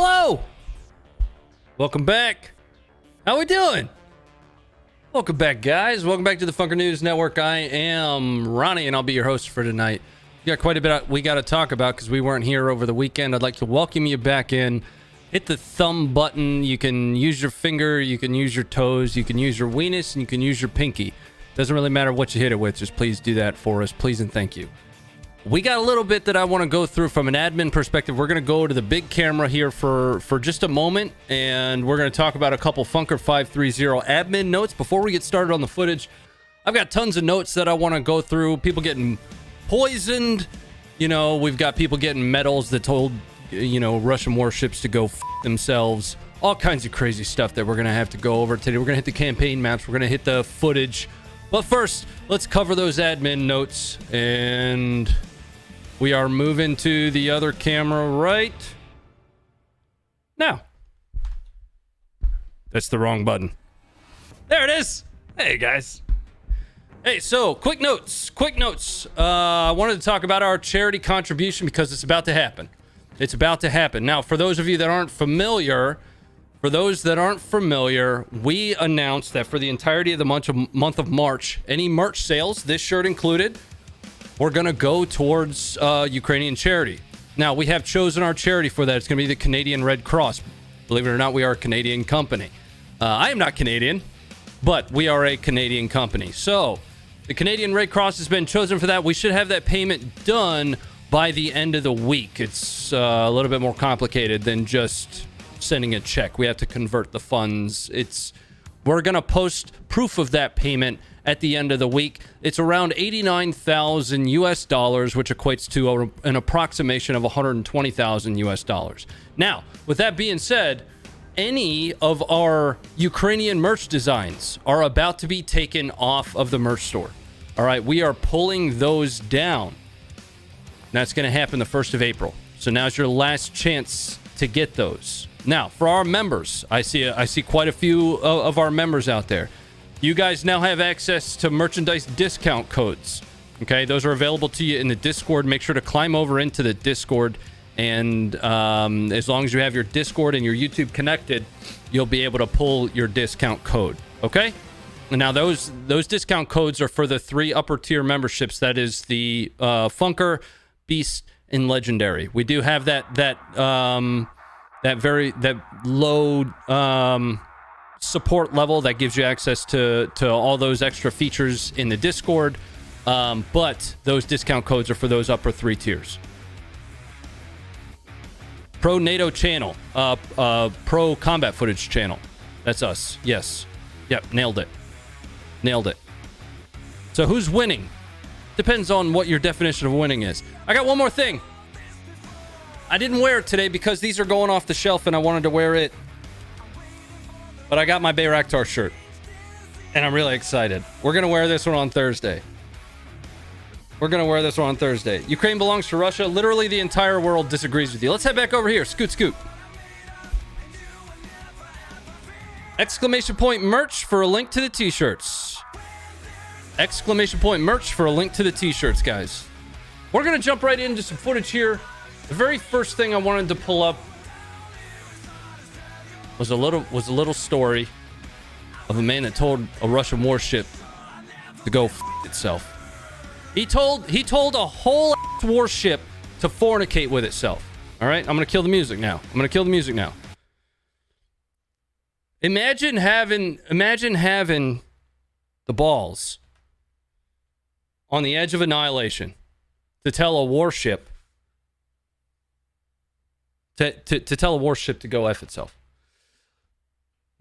Hello! Welcome back. How we doing? Welcome back, guys. Welcome back to the Funker News Network. I am Ronnie, and I'll be your host for tonight. We got quite a bit we got to talk about because we weren't here over the weekend. I'd like to welcome you back in. Hit the thumb button. You can use your finger, you can use your toes, you can use your weenus, and you can use your pinky. Doesn't really matter what you hit it with. Just please do that for us. Please and thank you. We got a little bit that I want to go through from an admin perspective. We're going to go to the big camera here for just a moment, and we're going to talk about a couple Funker 530 admin notes. Before we get started on the footage, I've got tons of notes that I want to go through. People getting poisoned. You know, we've got people getting medals that told, you know, Russian warships to go f themselves. All kinds of crazy stuff that we're going to have to go over today. We're going to hit the campaign maps. We're going to hit the footage. But first, let's cover those admin notes, and we are moving to the other camera right now. That's the wrong button. There it is. Hey, guys. Hey, so quick notes. I wanted to talk about our charity contribution because it's about to happen. It's about to happen. Now, for those of you that aren't familiar, we announced that for the entirety of the month of March, any merch sales, this shirt included, we're going to go towards Ukrainian charity. Now, we have chosen our charity for that. It's going to be the Canadian Red Cross. Believe it or not, we are a Canadian company. I am not Canadian, but we are a Canadian company. So, the Canadian Red Cross has been chosen for that. We should have that payment done by the end of the week. It's a little bit more complicated than just sending a check. We have to convert the funds. We're going to post proof of that payment at the end of the week. It's around 89,000 US dollars, which equates to an approximation of 120,000 US dollars. Now, with that being said, any of our Ukrainian merch designs are about to be taken off of the merch store. All right, we are pulling those down. That's going to happen the 1st of April. So now's your last chance to get those. Now, for our members, I see quite a few of our members out there. You guys now have access to merchandise discount codes. Okay, those are available to you in the Discord. Make sure to climb over into the Discord, and as long as you have your Discord and your YouTube connected, you'll be able to pull your discount code. Okay? And now those discount codes are for the 3 upper tier memberships. That is the Funker, Beast, and Legendary. We do have that low support level that gives you access to all those extra features in the Discord, but those discount codes are for those upper 3 tiers. Pro NATO channel, pro combat footage channel. That's us. Yes. Yep. Nailed it. So who's winning? Depends on what your definition of winning is. I got one more thing. I didn't wear it today because these are going off the shelf and I wanted to wear it. But I got my Bayraktar shirt. And I'm really excited. We're going to wear this one on Thursday. Ukraine belongs to Russia. Literally the entire world disagrees with you. Let's head back over here. Scoot. Exclamation point merch for a link to the t-shirts. Exclamation point merch for a link to the t-shirts, guys. We're going to jump right into some footage here. The very first thing I wanted to pull up was a little story of a man that told a Russian warship to go f itself. He told a whole warship to fornicate with itself. All right, I'm gonna kill the music now. Imagine having the balls on the edge of annihilation to tell a warship to tell a warship to go F itself.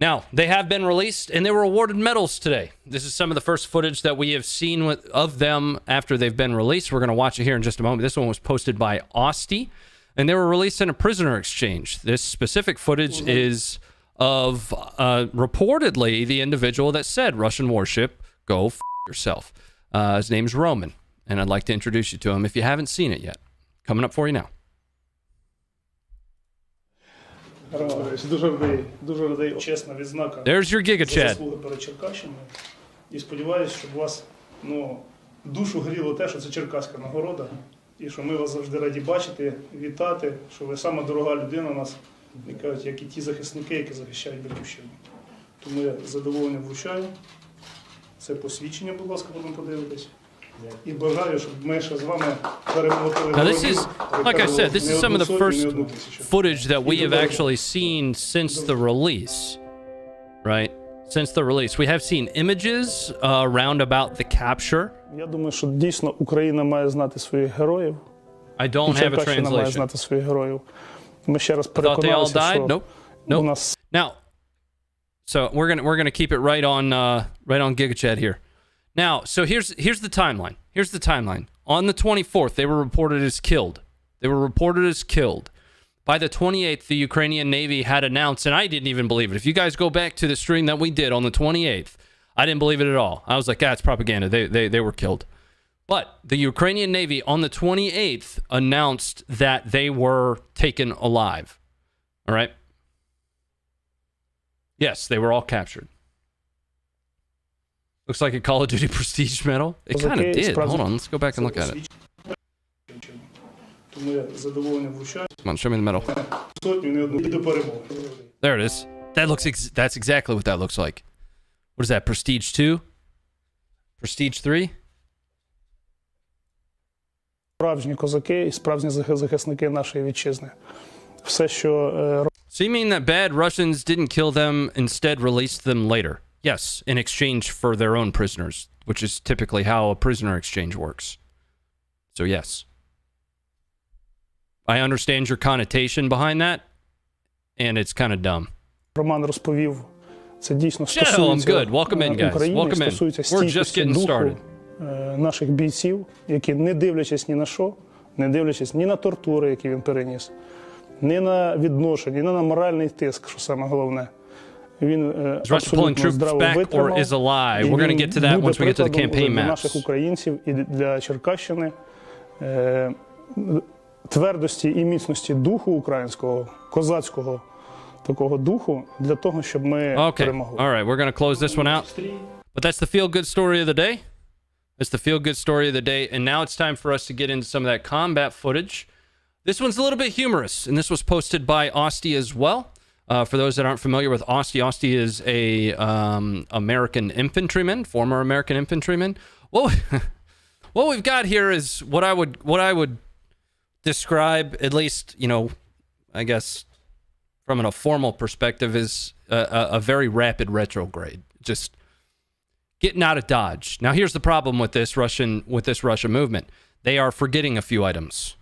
Now, they have been released, and they were awarded medals today. This is some of the first footage that we have seen of them after they've been released. We're going to watch it here in just a moment. This one was posted by Austie, and they were released in a prisoner exchange. This specific footage is of reportedly the individual that said, Russian warship, go f yourself. His name's Roman, and I'd like to introduce you to him if you haven't seen it yet. Coming up for you now. Дуже людей чесна відзнака. There's your Giga за Chad. заслуги перед Черкащиною. І сподіваюся, щоб у вас душу гріло те, що це черкаська нагорода. І що ми вас завжди раді бачити, вітати, що ви сама дорога людина у нас і кажуть, як і ті захисники, які захищають батьківщину. Тому я з задоволенням вручаю. Це посвідчення, будь ласка, потім подивитись. І бажаю, щоб ми ще з вами перемотали. Now this is, like I said, this is some of the first footage that we have actually seen since the release, right? Since the release. We have seen images around about the capture. Я думаю, що дійсно Україна має знати своїх героїв. I don't have a Черкащина має translation. знати своїх героїв. Ми ще раз I thought they all переконалися, died? що Nope. у Nope. нас Now, so we're gonna keep it right on GigaChat here. Now, so here's the timeline. Here's the timeline. On the 24th, they were reported as killed. They were reported as killed. By the 28th, the Ukrainian Navy had announced, and I didn't even believe it. If you guys go back to the stream that we did on the 28th, I didn't believe it at all. I was like, it's propaganda. They were killed. But the Ukrainian Navy on the 28th announced that they were taken alive. All right? Yes, they were all captured. Looks like a Call of Duty Prestige medal. It kind of did. Hold on, let's go back and look at it. Тому я з задоволенням вручаю. Come on, show me the medal. Сотню, не одну, і до перемоги. There it is. That's exactly what that looks like. What is that? Prestige 2? Prestige 3? Справжні козаки і справжні захисники нашої вітчизни. Все, що So you mean that bad Russians didn't kill them, instead released them later? Yes, in exchange for their own prisoners, which is typically how a prisoner exchange works. So yes. I understand your connotation behind that, and it's kind of dumb. Роман розповів, це дійсно I'm стосується good. Welcome in, guys. України, Welcome in. стосується We're just стійкості getting духу started. наших бійців, які не дивлячись ні на що, не дивлячись ні на тортури, які він переніс, ні на відношення, ні на моральний тиск, що саме головне. Він абсолютно здраво витримав. We're going to get to that once we get to the campaign для maps. наших українців і для Черкащини твердості і міцності духу українського, козацького такого духу, для того, щоб ми перемогли. All right, we're going to close this one out. But that's the feel-good story of the day. That's the feel-good story of the day. And now it's time for us to get into some of that combat footage. This one's a little bit humorous, and this was posted by Osti as well. For those that aren't familiar with Osti, Osti is a American infantryman, former American infantryman. Well, what we've got here is what I would describe, at least, you know, I guess from a formal perspective, is a very rapid retrograde. Just getting out of Dodge. Now, here's the problem with this Russian movement. They are forgetting a few items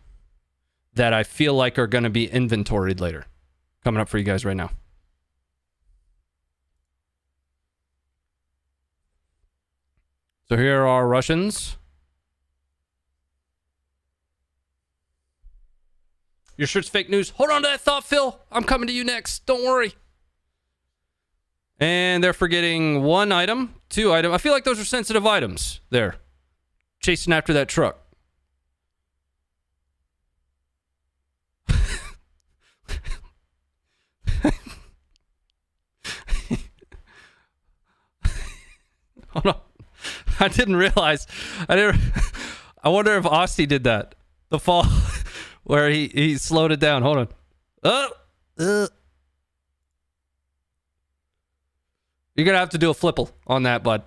that I feel like are going to be inventoried later. Coming up for you guys right now. So here are Russians. Your shirt's fake news. Hold on to that thought, Phil. I'm coming to you next. Don't worry. And they're forgetting one item, two items. I feel like those are sensitive items there. Chasing after that truck. Hold on. I didn't realize. I wonder if Osti did that. The fall where he slowed it down. Hold on. You're going to have to do a flipple on that, bud.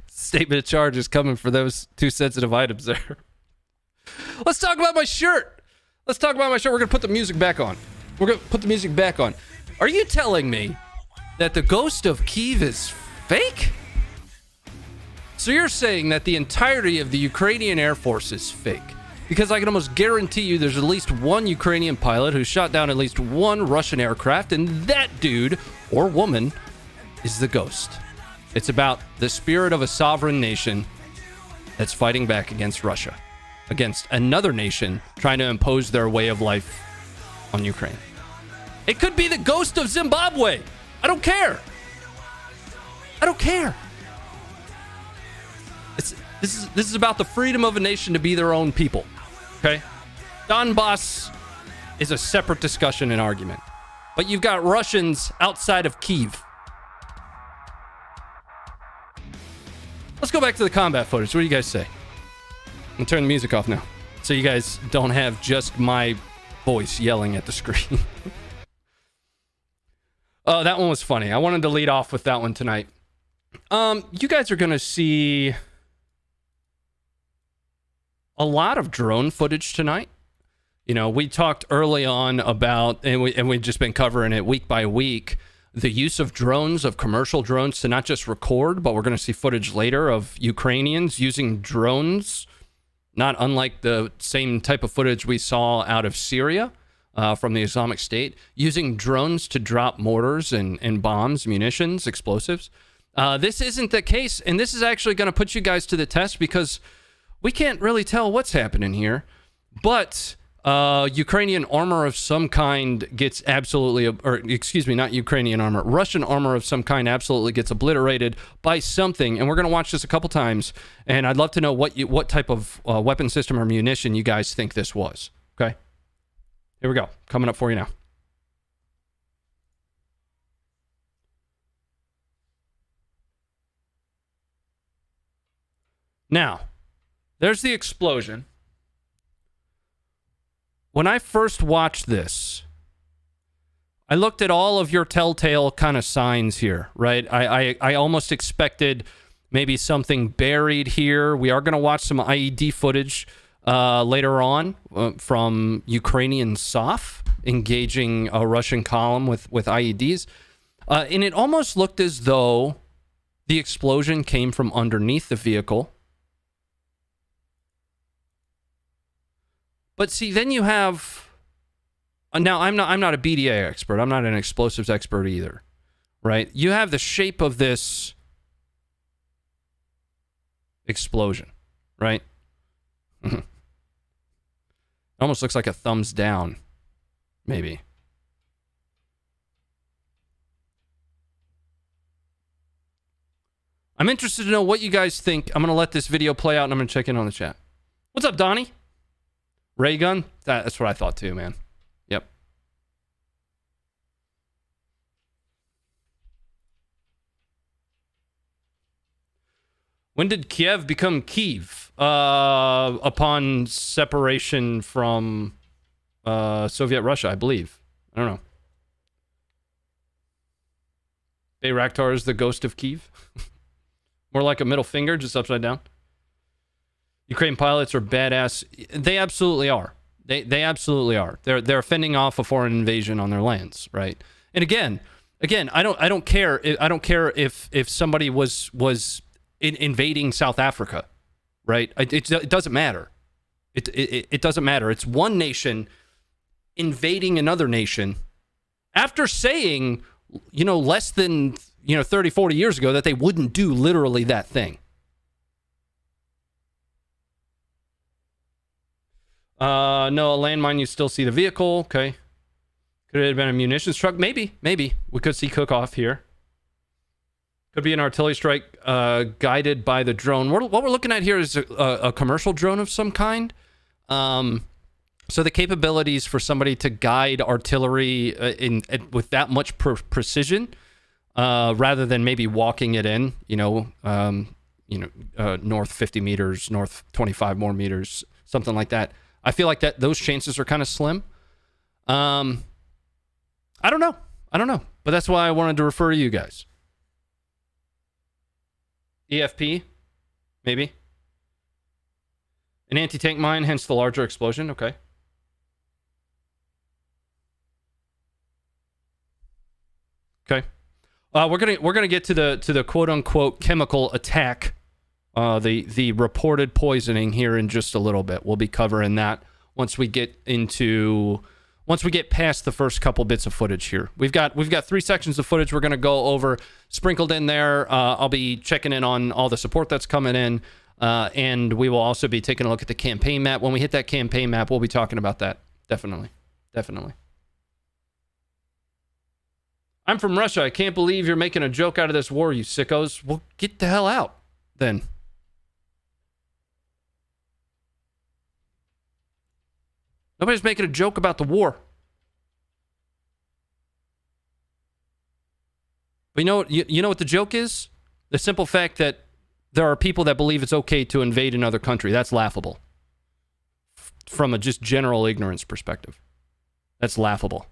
Statement of charge is coming for those two sensitive items there. Let's talk about my shirt. Let's talk about my shirt. We're going to put the music back on. We're going to put the music back on. Are you telling me that the ghost of Kyiv is fake? So you're saying that the entirety of the Ukrainian Air Force is fake? Because I can almost guarantee you there's at least one Ukrainian pilot who shot down at least one Russian aircraft, and that dude or woman is the ghost. It's about the spirit of a sovereign nation that's fighting back against Russia, against another nation trying to impose their way of life on Ukraine. It could be the ghost of Zimbabwe. I don't care. I don't care. This is about the freedom of a nation to be their own people. Okay? Donbass is a separate discussion and argument. But you've got Russians outside of Kyiv. Let's go back to the combat footage. What do you guys say? I'm turning the music off now, so you guys don't have just my voice yelling at the screen. Oh, that one was funny. I wanted to lead off with that one tonight. You guys are gonna see a lot of drone footage tonight. You know, we talked early on about, and we've just been covering it week by week, the use of drones, of commercial drones, to not just record, but we're going to see footage later of Ukrainians using drones, not unlike the same type of footage we saw out of Syria from the Islamic State, using drones to drop mortars and bombs, munitions, explosives. This isn't the case, and this is actually going to put you guys to the test because we can't really tell what's happening here, but Ukrainian armor of some kind gets absolutely, or excuse me, not Ukrainian armor, Russian armor of some kind absolutely gets obliterated by something, and we're going to watch this a couple times, and I'd love to know what type of weapon system or munition you guys think this was, okay? Here we go, coming up for you now. Now, there's the explosion. When I first watched this, I looked at all of your telltale kind of signs here, right? I almost expected maybe something buried here. We are going to watch some IED footage later on from Ukrainian SOF engaging a Russian column with IEDs. And it almost looked as though the explosion came from underneath the vehicle. But see, then you have... now, I'm not a BDA expert. I'm not an explosives expert either, right? You have the shape of this explosion, right? Almost looks like a thumbs down, maybe. I'm interested to know what you guys think. I'm going to let this video play out, and I'm going to check in on the chat. What's up, Donnie? Ray gun? That's what I thought too, man. Yep. When did Kyiv become Kyiv? Upon separation from Soviet Russia, I believe. I don't know. Bayraktar is the ghost of Kyiv. More like a middle finger, just upside down. Ukraine pilots are badass. They absolutely are. They absolutely are. They're fending off a foreign invasion on their lands, right? And again, I don't care. I don't care if somebody was invading South Africa, right? It doesn't matter. It doesn't matter. It's one nation invading another nation after saying, less than 30, 40 years ago that they wouldn't do literally that thing. No, a landmine, you still see the vehicle. Okay. Could it have been a munitions truck? Maybe. We could see cook-off here. Could be an artillery strike guided by the drone. What we're looking at here is a commercial drone of some kind. So the capabilities for somebody to guide artillery with that much precision, rather than maybe walking it in, north 50 meters, north 25 more meters, something like that. I feel like those chances are kind of slim. I don't know, but that's why I wanted to refer to you guys. EFP, maybe. An anti-tank mine, hence the larger explosion. Okay. Okay. We're gonna get to the quote unquote chemical attack. The reported poisoning here in just a little bit. We'll be covering that once we get past the first couple bits of footage here. We've got 3 sections of footage we're going to go over. Sprinkled in there, I'll be checking in on all the support that's coming in, and we will also be taking a look at the campaign map. When we hit that campaign map, we'll be talking about that. Definitely. I'm from Russia. I can't believe you're making a joke out of this war, you sickos. Well, get the hell out, then. Nobody's making a joke about the war. But you know what the joke is? The simple fact that there are people that believe it's okay to invade another country. That's laughable. From a just general ignorance perspective. That's laughable.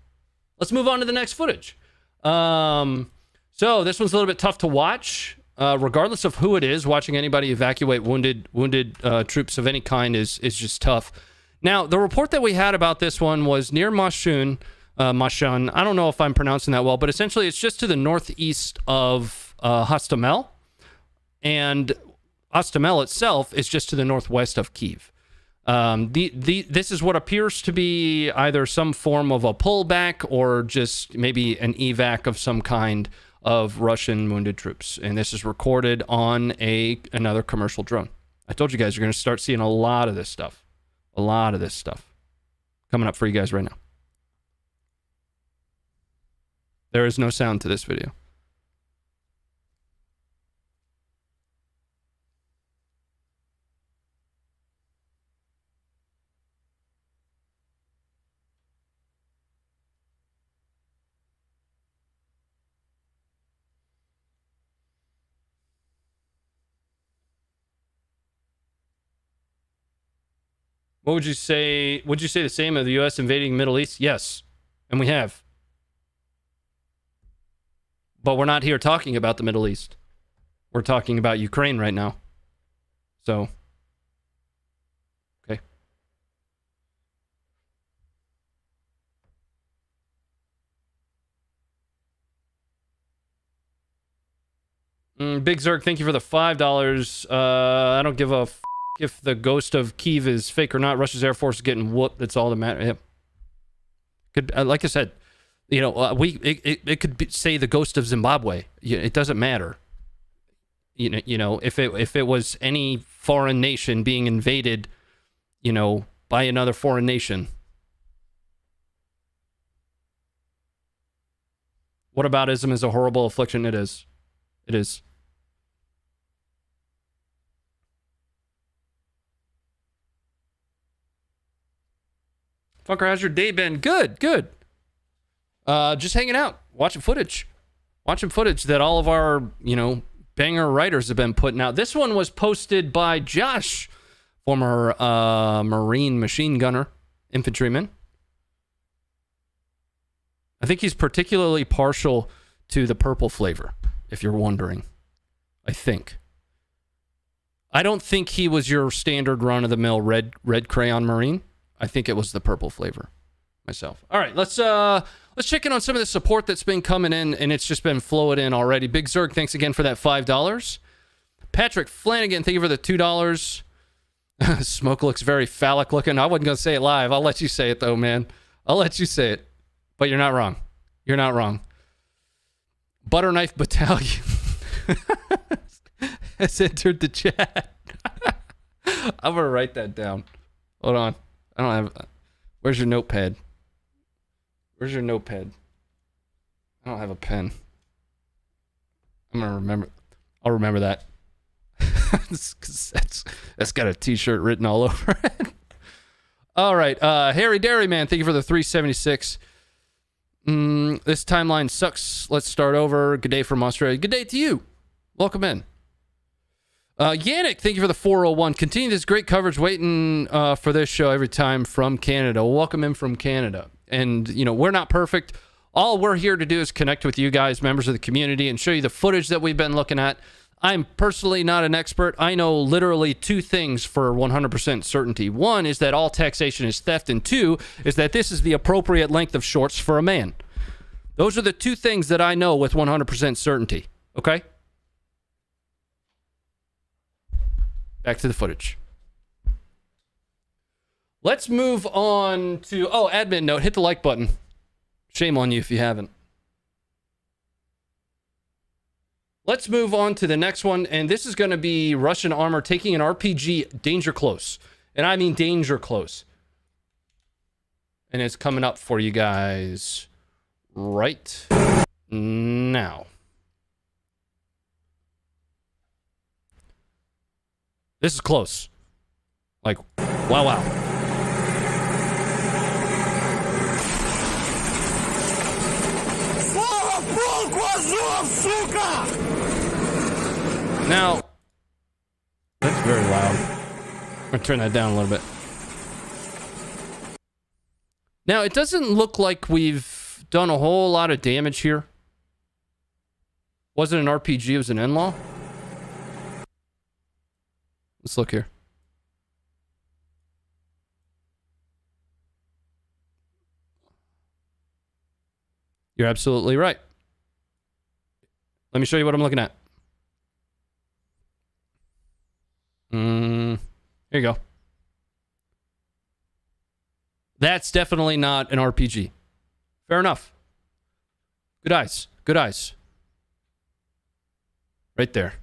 Let's move on to the next footage. So this one's a little bit tough to watch. Regardless of who it is, watching anybody evacuate wounded troops of any kind is just tough. Now, the report that we had about this one was near Mashun. I don't know if I'm pronouncing that well, but essentially it's just to the northeast of Hostomel. And Hostomel itself is just to the northwest of Kyiv. This is what appears to be either some form of a pullback or just maybe an evac of some kind of Russian wounded troops. And this is recorded on another commercial drone. I told you guys you're going to start seeing a lot of this stuff. A lot of this stuff coming up for you guys right now. There is no sound to this video. What would you say? Would you say the same of the U.S. invading the Middle East? Yes, and we have. But we're not here talking about the Middle East. We're talking about Ukraine right now. So, okay. Big Zerg, thank you for the $5. I don't give a if the ghost of Kyiv is fake or not. Russia's Air Force is getting whooped. That's all that matters. Yep. Could, like I said, you know, it could say the ghost of Zimbabwe. It doesn't matter. You know, if it was any foreign nation being invaded, you know, by another foreign nation. Whataboutism is a horrible affliction. It is. It is. Funker, how's your day been? Good, good. Just hanging out, watching footage that all of our, you know, banger writers have been putting out. This one was posted by Josh, former Marine machine gunner, infantryman. I think he's particularly partial to the purple flavor, if you're wondering. I think. I don't think he was your standard run-of-the-mill red crayon Marine. I think it was the purple flavor myself. All right, let's check in on some of the support that's been coming in, and it's just been flowing in already. Big Zerg, thanks again for that $5. Patrick Flanagan, thank you for the $2. Smoke looks very phallic looking. I wasn't going to say it live. I'll let you say it, though, man. I'll let you say it. But you're not wrong. You're not wrong. Butterknife Battalion has entered the chat. I'm going to write that down. Hold on. I don't have... Where's your notepad? Where's your notepad? I don't have a pen. I'm going to remember... I'll remember that. That's got a t-shirt written all over it. All right. Harry Dairyman, thank you for the 376. This timeline sucks. Let's start over. Good day from Australia. Good day to you. Welcome in. Yannick, thank you for the 401. Continue this great coverage. Waiting for this show every time from Canada. Welcome in from Canada. And, you know, we're not perfect. All we're here to do is connect with you guys, members of the community, and show you the footage that we've been looking at. I'm personally not an expert. I know literally two things for 100% certainty. One is that all taxation is theft, and two is that this is the appropriate length of shorts for a man. Those are the two things that I know with 100% certainty. Okay? Back to the footage. Let's move on to... Oh, admin note. Hit the like button. Shame on you if you haven't. Let's move on to the next one. And this is going to be Russian armor taking an RPG danger close. And I mean danger close. And it's coming up for you guys right now. This is close. Like, wow, wow. Now, gonna turn that down a little bit. Now, it doesn't look like we've done a whole lot of damage here. Wasn't an RPG, it was an in-law. Let's look here. You're absolutely right. Let me show you what I'm looking at. Here you go. That's definitely not an RPG. Fair enough. Good eyes. Good eyes. Right there.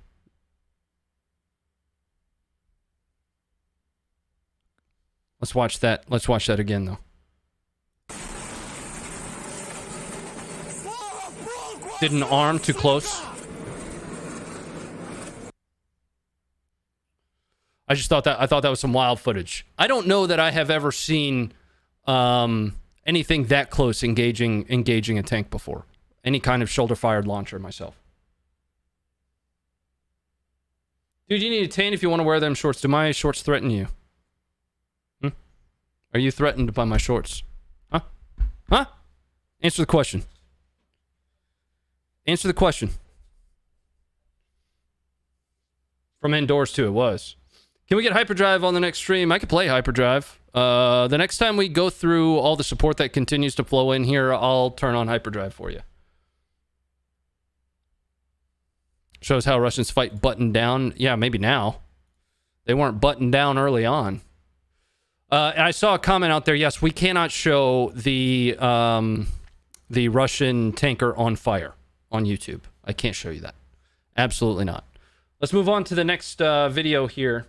Let's watch that. Let's watch that again, though. Didn't arm too close. I thought that was some wild footage. I don't know that I have ever seen anything that close engaging a tank before. Any kind of shoulder-fired launcher myself. Dude, you need a tan if you want to wear them shorts. Do my shorts threaten you? Are you threatened by my shorts? Huh? Huh? Answer the question. Answer the question. From indoors too, it was. Can we get hyperdrive on the next stream? I could play hyperdrive. The next time we go through all the support that continues to flow in here, I'll turn on hyperdrive for you. Shows how Russians fight buttoned down. Yeah, maybe now. They weren't buttoned down early on. And I saw a comment out there. Yes, we cannot show the Russian tanker on fire on YouTube. I can't show you that. Absolutely not. Let's move on to the next video here.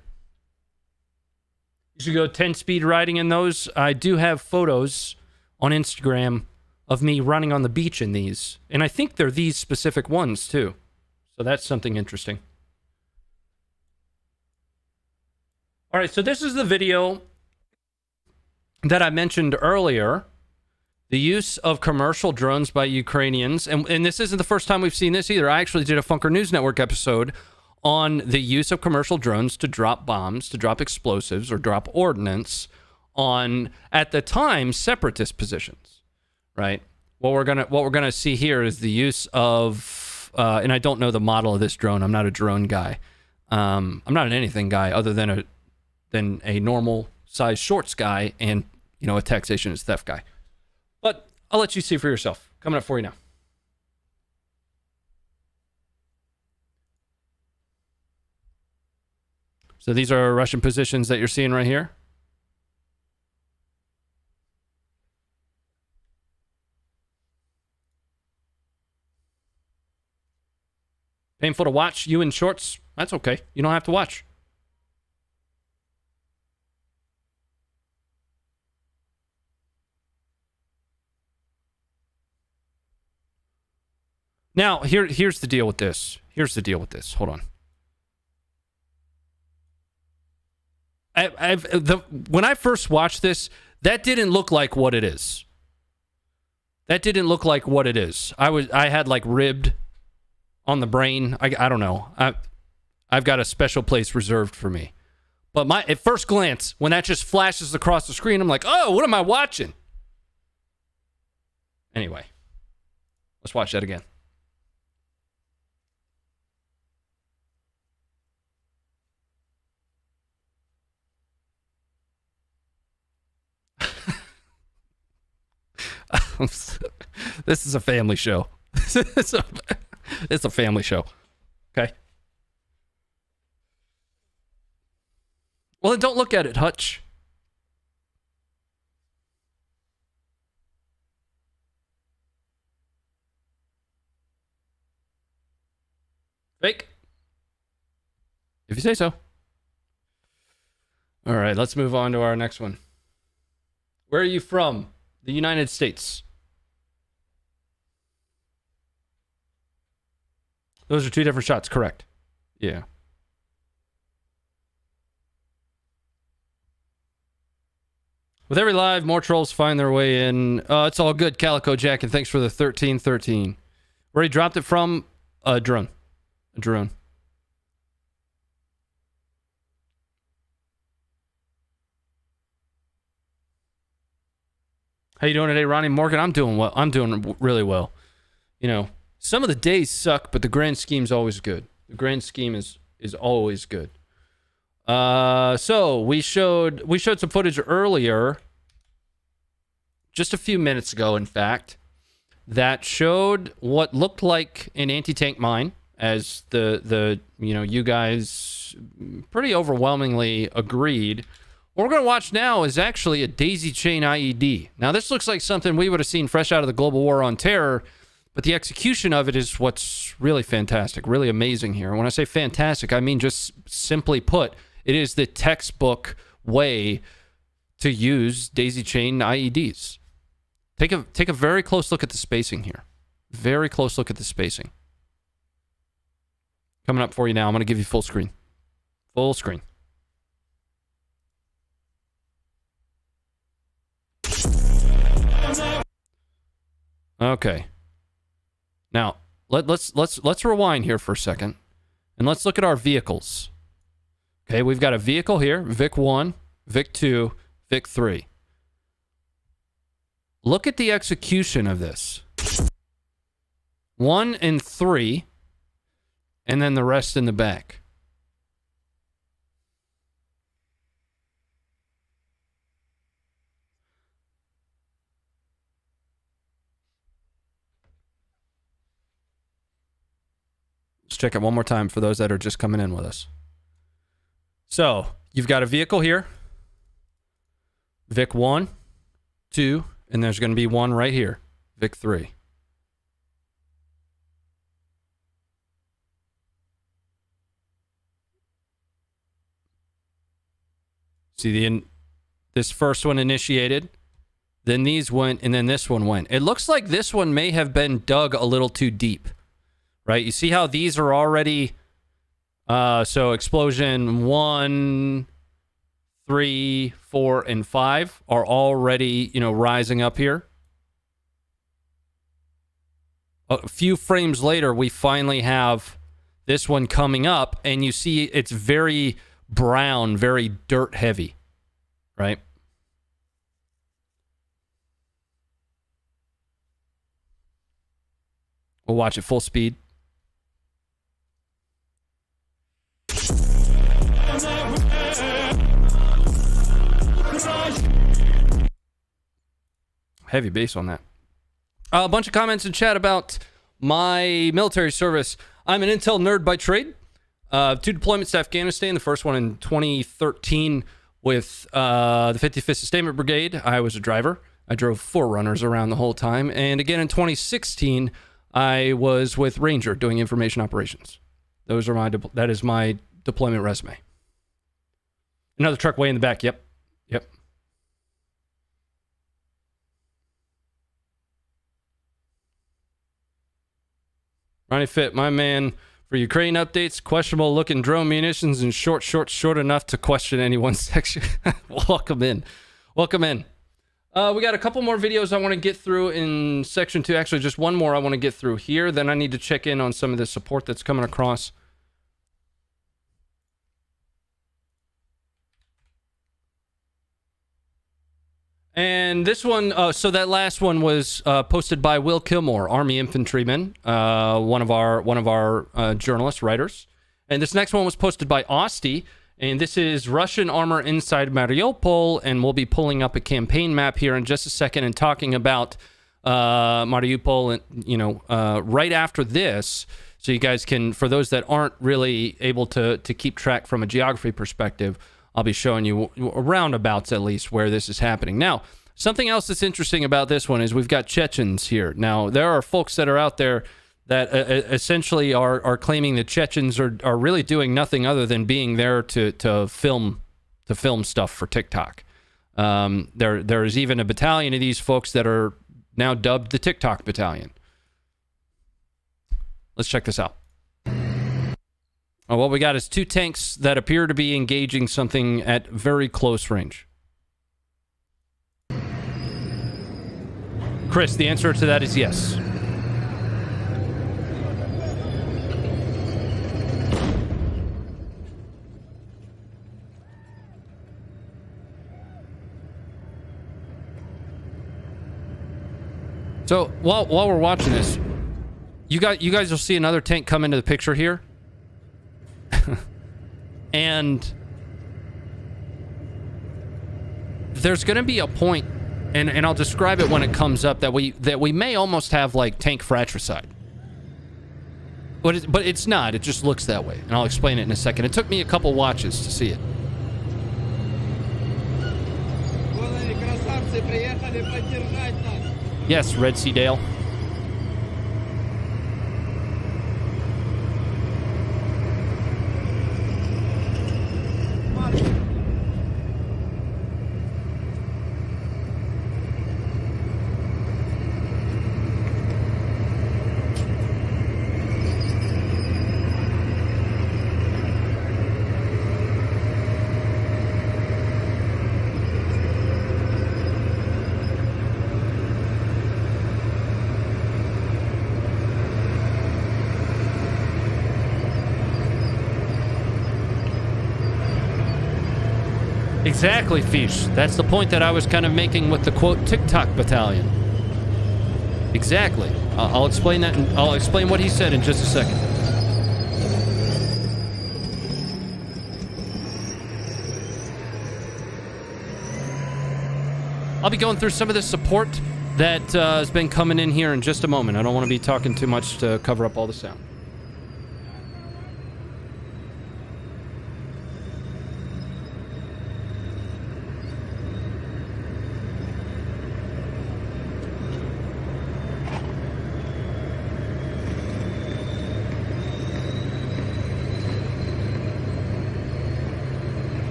You should go 10-speed riding in those. I do have photos on Instagram of me running on the beach in these. And I think they're these specific ones, too. So that's something interesting. All right, so this is the video that I mentioned earlier. The use of commercial drones by Ukrainians. And this isn't the first time we've seen this either. I actually did a Funker News Network episode on the use of commercial drones to drop bombs, to drop explosives, or drop ordnance on, at the time, separatist positions, right? What we're gonna see here is the use of, and I don't know the model of this drone. I'm not a drone guy. I'm not an anything guy other than a normal size shorts guy and, you know, a taxation is theft guy. But I'll let you see for yourself. Coming up for you now. So these are Russian positions that you're seeing right here. Painful to watch, you in shorts? That's okay. You don't have to watch. Now, here's the deal with this. Here's the deal with this. Hold on. When I first watched this, that didn't look like what it is. That didn't look like what it is. I had like ribbed on the brain. I don't know. I've got a special place reserved for me. But at first glance, when that just flashes across the screen, I'm like, oh, what am I watching? Anyway, let's watch that again. This is a family show. It's a family show. Okay. Well, then don't look at it, Hutch. Fake. If you say so. All right, let's move on to our next one. Where are you from? The United States. Those are two different shots, correct? Yeah. With every live, more trolls find their way in. It's all good, Calico Jack, and thanks for the 1313. Where he dropped it from? A drone. A drone. How you doing today, Ronnie Morgan? I'm doing well. I'm doing really well. You know, some of the days suck, but the grand scheme's always good. The grand scheme is always good. So we showed some footage earlier, just a few minutes ago, in fact, that showed what looked like an anti-tank mine, as the you guys pretty overwhelmingly agreed. What we're going to watch now is actually a daisy chain IED. Now, this looks like something we would have seen fresh out of the global war on terror, but the execution of it is what's really fantastic, really amazing here. And when I say fantastic, I mean just simply put, it is the textbook way to use daisy chain IEDs. Take a very close look at the spacing here. Very close look at the spacing. Coming up for you now. I'm going to give you full screen. Full screen. Okay. Now, let's rewind here for a second, and let's look at our vehicles. Okay, we've got a vehicle here, Vic 1, Vic 2, Vic 3. Look at the execution of this. 1 and 3, and then the rest in the back. Let's check it one more time for those that are just coming in with us. So, you've got a vehicle here. Vic 1, 2, and there's going to be one right here. Vic 3. See, this first one initiated, then these went, and then this one went. It looks like this one may have been dug a little too deep, right? You see how these are already, so explosion 1, 3, 4, and 5 are already, rising up here. A few frames later, we finally have this one coming up, and you see it's very brown, very dirt heavy, right? We'll watch it full speed. Heavy bass on that. A bunch of comments in chat about my military service. I'm an intel nerd by trade. 2 deployments to Afghanistan. The first one in 2013 with the 55th Sustainment Brigade. I was a driver. I drove Forerunners around the whole time. And again in 2016, I was with Ranger doing information operations. Those are that is my deployment resume. Another truck way in the back. Yep. Ronnie Fit, my man, for Ukraine updates, questionable looking drone munitions, and short enough to question anyone's section. Welcome in. We got a couple more videos I want to get through in section 2. Actually, just one more I want to get through here. Then I need to check in on some of the support that's coming across. And this one, so that last one was posted by Will Kilmore, Army infantryman, one of our journalists, writers. And this next one was posted by Osti, and this is Russian armor inside Mariupol, and we'll be pulling up a campaign map here in just a second and talking about Mariupol, and right after this, so you guys can, for those that aren't really able to keep track from a geography perspective, I'll be showing you roundabouts at least where this is happening. Now, something else that's interesting about this one is we've got Chechens here. Now, there are folks that are out there that essentially are claiming that Chechens are really doing nothing other than being there to film stuff for TikTok. There is even a battalion of these folks that are now dubbed the TikTok Battalion. Let's check this out. What we got is 2 tanks that appear to be engaging something at very close range. Chris, the answer to that is yes. So while we're watching this, you guys will see another tank come into the picture here. And there's going to be a point, and I'll describe it when it comes up, that we may almost have like tank fratricide. But it's not. It just looks that way, and I'll explain it in a second. It took me a couple watches to see it. Yes, Red Sea Dale. Exactly, Fish. That's the point that I was kind of making with the quote TikTok battalion. Exactly. I'll explain that, and I'll explain what he said in just a second. I'll be going through some of the support that has been coming in here in just a moment. I don't want to be talking too much to cover up all the sound.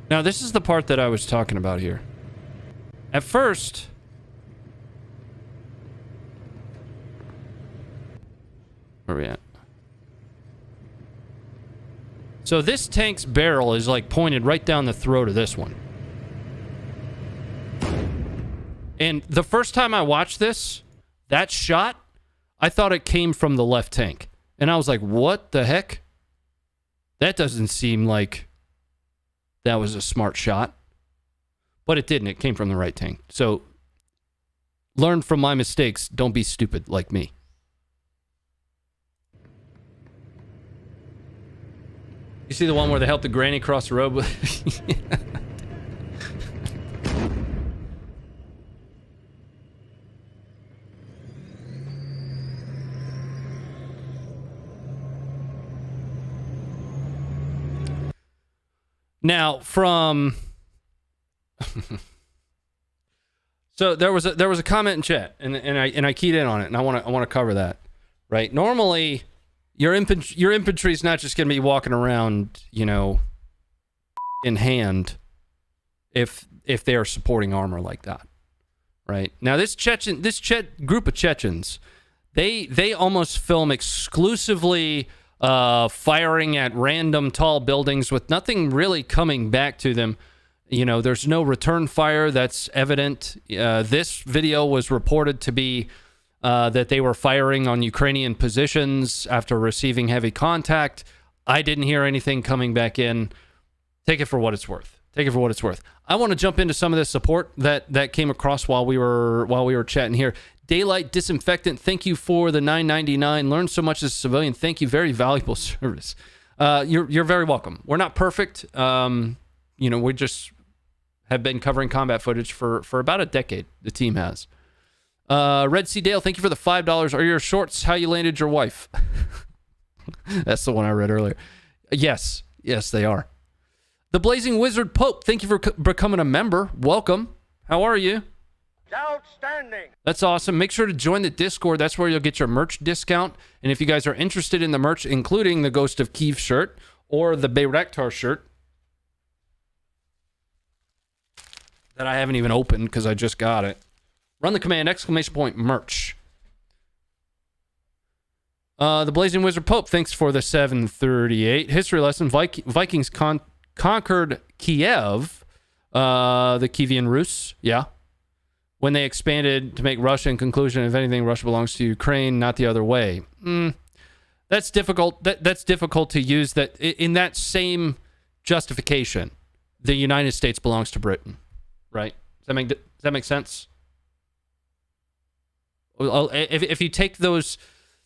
Now, this is the part that I was talking about here. At first... Where are we at? So this tank's barrel is like pointed right down the throat of this one. And the first time I watched this, that shot, I thought it came from the left tank. And I was like, what the heck? That doesn't seem like that was a smart shot. But it didn't. It came from the right tank. So, learn from my mistakes. Don't be stupid like me. You see the one where they helped the granny cross the road with... Now, from... So there was a comment in chat, and I keyed in on it, and I want to cover that, right? Normally, your infantry is not just going to be walking around, you know, in hand, if they are supporting armor like that, right? Now this group of Chechens, they almost film exclusively firing at random tall buildings with nothing really coming back to them. You know, there's no return fire that's evident. This video was reported to be that they were firing on Ukrainian positions after receiving heavy contact. I didn't hear anything coming back in. Take it for what it's worth. Take it for what it's worth. I want to jump into some of this support that came across while we were chatting here. Daylight Disinfectant, thank you for the $9.99. Learned so much as a civilian. Thank you. Very valuable service. You're very welcome. We're not perfect. You know, we just have been covering combat footage for about a decade. The team has. Red Sea Dale, thank you for the $5. Are your shorts how you landed your wife? That's the one I read earlier. Yes, they are. The Blazing Wizard Pope, thank you for becoming a member. Welcome. How are you? Outstanding. That's awesome. Make sure to join the Discord. That's where you'll get your merch discount. And if you guys are interested in the merch, including the Ghost of Kyiv shirt or the Bayraktar shirt that I haven't even opened because I just got it, run the command !merch. The Blazing Wizard Pope, thanks for the 738. History lesson, Vikings conquered Kyiv, the Kievan Rus, yeah. When they expanded to make Russia, in conclusion, if anything, Russia belongs to Ukraine, not the other way. That's difficult. That's difficult to use that in that same justification. the United States belongs to Britain, right? Does that make sense? Well, if you take those,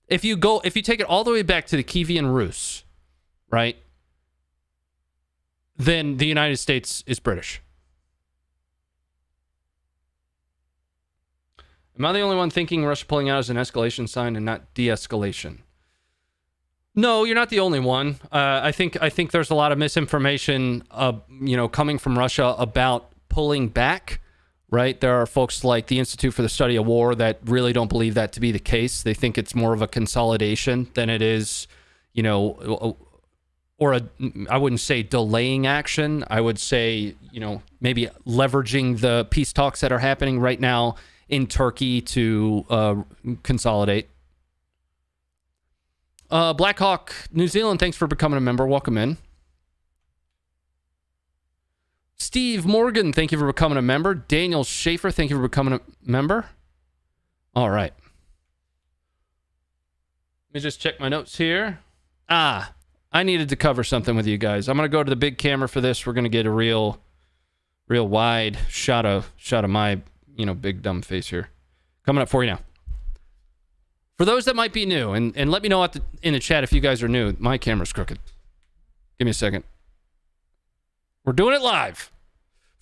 if you take it all the way back to the Kyivian Rus, right? Then the United States is British. Am I the only one thinking Russia pulling out is an escalation sign and not de-escalation? No, you're not the only one. I think there's a lot of misinformation, coming from Russia about pulling back. Right? There are folks like the Institute for the Study of War that really don't believe that to be the case. They think it's more of a consolidation than it is, I wouldn't say delaying action. I would say, maybe leveraging the peace talks that are happening right now in Turkey to consolidate. Blackhawk New Zealand, thanks for becoming a member. Welcome in. Steve Morgan, thank you for becoming a member. Daniel Schaefer, thank you for becoming a member. All right. Let me just check my notes here. I needed to cover something with you guys. I'm going to go to the big camera for this. We're going to get a real wide shot of my, big dumb face here. Coming up for you now. For those that might be new, and let me know in the chat if you guys are new. My camera's crooked. Give me a second. We're doing it live.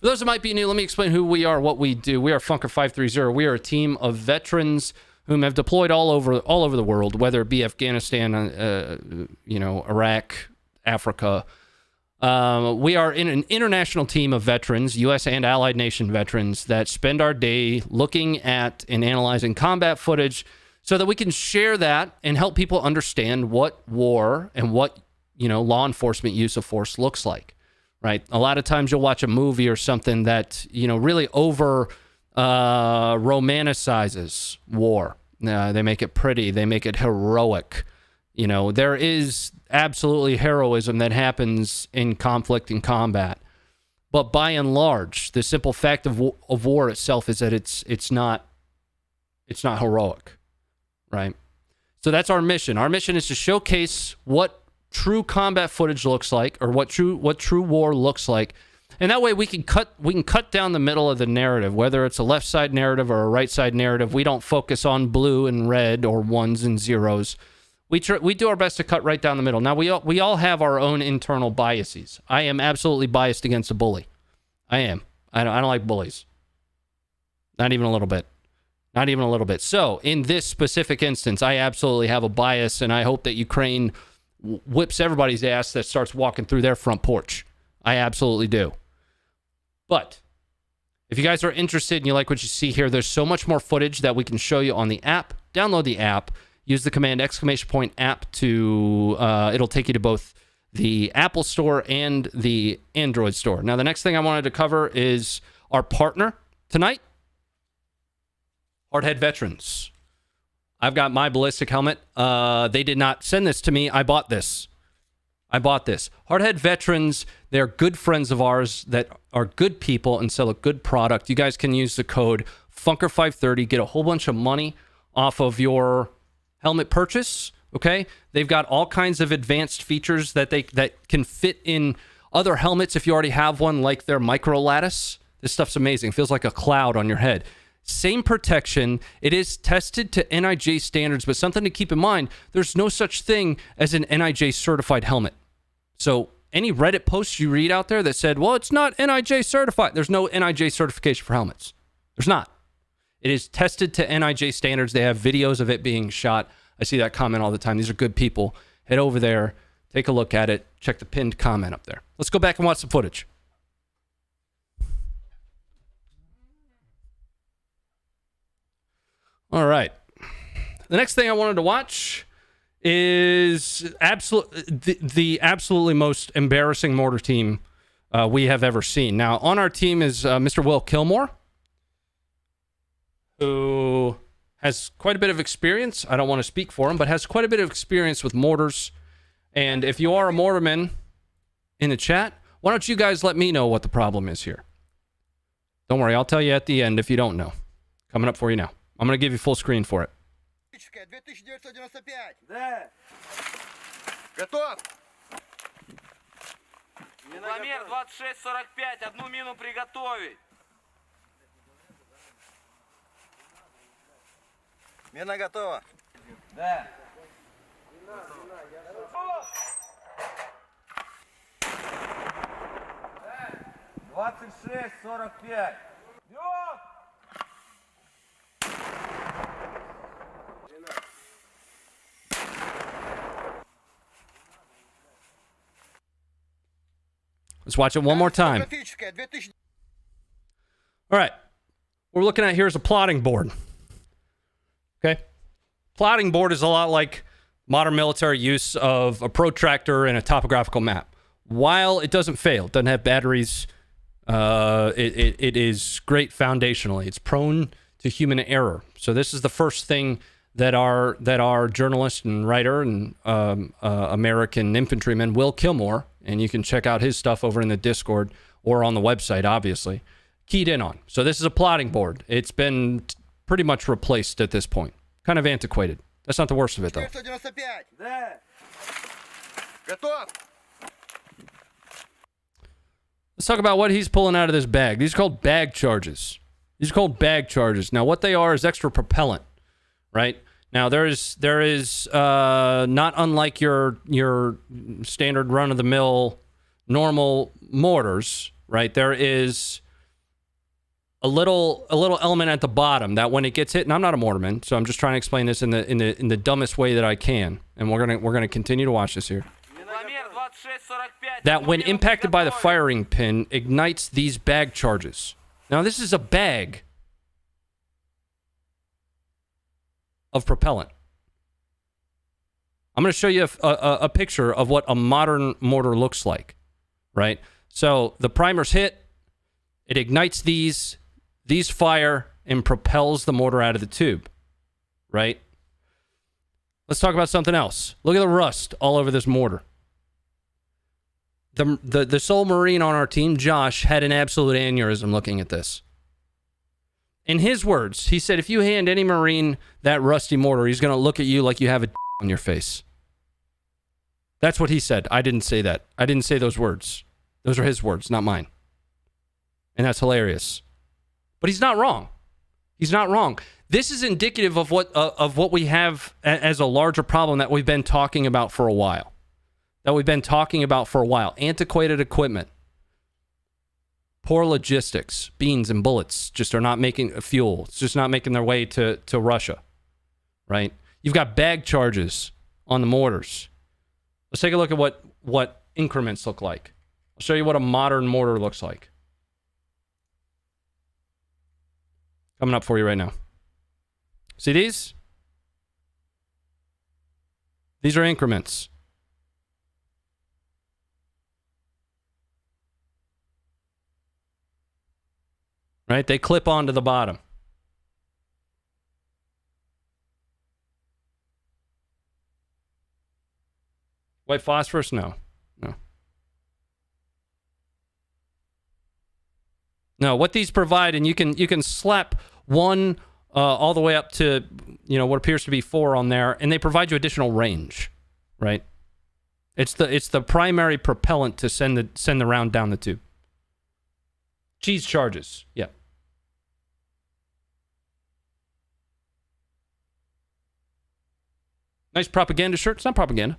For those that might be new, let me explain who we are, what we do. We are Funker 530. We are a team of veterans whom have deployed all over the world, whether it be Afghanistan, Iraq, Africa. We are in an international team of veterans, U.S. and allied nation veterans, that spend our day looking at and analyzing combat footage so that we can share that and help people understand what war and what, law enforcement use of force looks like. Right. A lot of times you'll watch a movie or something that, really over romanticizes war. They make it pretty. They make it heroic. There is absolutely heroism that happens in conflict and combat. But by and large, the simple fact of war itself is that it's not heroic. Right. So that's our mission. Our mission is to showcase what true combat footage looks like, or what true war looks like, and that way we can cut down the middle of the narrative, whether it's a left side narrative or a right side narrative. We don't focus on blue and red or ones and zeros. We do our best to cut right down the middle. Now we all have our own internal biases. I am absolutely biased against a bully. I am. I don't like bullies. Not even a little bit. Not even a little bit. So in this specific instance, I absolutely have a bias, and I hope that Ukraine whips everybody's ass that starts walking through their front porch. I absolutely do. But if you guys are interested and you like what you see here, there's so much more footage that we can show you on the app. Download the app. Use the command !app to, it'll take you to both the Apple Store and the Android Store. Now, the next thing I wanted to cover is our partner tonight, Hardhead Veterans. I've got my ballistic helmet. They did not send this to me. I bought this. Hardhead Veterans, they're good friends of ours that are good people and sell a good product. You guys can use the code Funker530, get a whole bunch of money off of your helmet purchase, okay? They've got all kinds of advanced features that can fit in other helmets if you already have one, like their micro lattice. This stuff's amazing. It feels like a cloud on your head. Same protection. It is tested to NIJ standards, but something to keep in mind, there's no such thing as an NIJ certified helmet. So any Reddit posts you read out there that said, well, it's not NIJ certified, there's no NIJ certification for helmets. There's not. It is tested to NIJ standards. They have videos of it being shot. I see that comment all the time. These are good people. Head over there, take a look at it, check the pinned comment up there. Let's go back and watch some footage. All right. The next thing I wanted to watch is the absolutely most embarrassing mortar team we have ever seen. Now, on our team is Mr. Will Kilmore, who has quite a bit of experience. I don't want to speak for him, but has quite a bit of experience with mortars. And if you are a mortarman in the chat, why don't you guys let me know what the problem is here? Don't worry, I'll tell you at the end if you don't know. Coming up for you now. I'm going to give you full screen for it. 2995. Да. Готов. Замер 26-45, одну мину приготовить. Мина готова. Да. Двадцать 26-45. Вперед! Let's watch it one more time. Графическая, 2000. All right. What we're looking at here is a plotting board. Okay. Plotting board is a lot like modern military use of a protractor and a topographical map. While it doesn't fail, it doesn't have batteries, it is great foundationally. It's prone to human error. So this is the first thing that our journalist and writer and American infantryman Will Kilmore, and you can check out his stuff over in the Discord or on the website, obviously, keyed in on. So this is a plotting board. It's been pretty much replaced at this point. Kind of antiquated. That's not the worst of it, though. 495. Да. Готов. Let's talk about what he's pulling out of this bag. These are called bag charges. These are called bag charges. Now, what they are is extra propellant, right? Now, there is not unlike your standard run-of-the-mill normal mortars, right? There is a little element at the bottom that when it gets hit, and I'm not a mortarman, so I'm just trying to explain this in the dumbest way that I can, and we're gonna continue to watch this here. Замер 26-45. That when impacted by the firing pin, ignites these bag charges. Now, this is a bag of propellant. I'm going to show you a picture of what a modern mortar looks like, right? So the primer's hit, it ignites these fire and propels the mortar out of the tube, right? Let's talk about something else. Look at the rust all over this mortar. The sole Marine on our team, Josh, had an absolute aneurysm looking at this. In his words, he said, if you hand any Marine that rusty mortar, he's going to look at you like you have a on your face. That's what he said. I didn't say that. I didn't say those words. Those are his words, not mine. And that's hilarious. But he's not wrong. He's not wrong. This is indicative of what we have as a larger problem that we've been talking about for a while. Antiquated equipment. Poor logistics. Beans and bullets just are not making fuel. It's just not making their way to Russia, right? You've got bag charges on the mortars. Let's take a look at what increments look like. I'll show you what a modern mortar looks like. Coming up for you right now. See these? These are increments. Right? They clip onto the bottom. White phosphorus? No. No, what these provide, and you can slap one all the way up to, what appears to be 4 on there, and they provide you additional range, right? It's the primary propellant to send the round down the tube. Cheese charges, yeah. Nice propaganda shirt. It's not propaganda.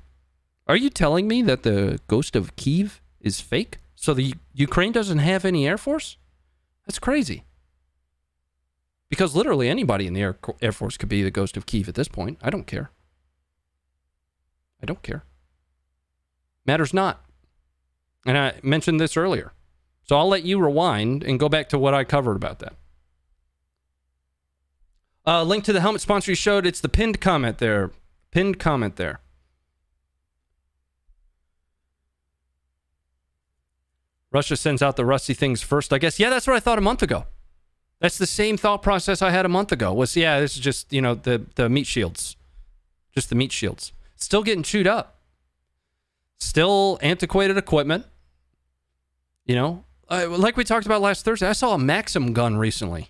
Are you telling me that the ghost of Kyiv is fake? So the Ukraine doesn't have any air force? That's crazy. Because literally anybody in the air force could be the ghost of Kyiv at this point. I don't care. Matters not. And I mentioned this earlier. So I'll let you rewind and go back to what I covered about that. Link to the helmet sponsor you showed. It's the pinned comment there. Russia sends out the rusty things first, I guess. Yeah, that's what I thought a month ago. That's the same thought process I had a month ago. This is just, the meat shields. Just the meat shields. Still getting chewed up. Still antiquated equipment. Like we talked about last Thursday, I saw a Maxim gun recently.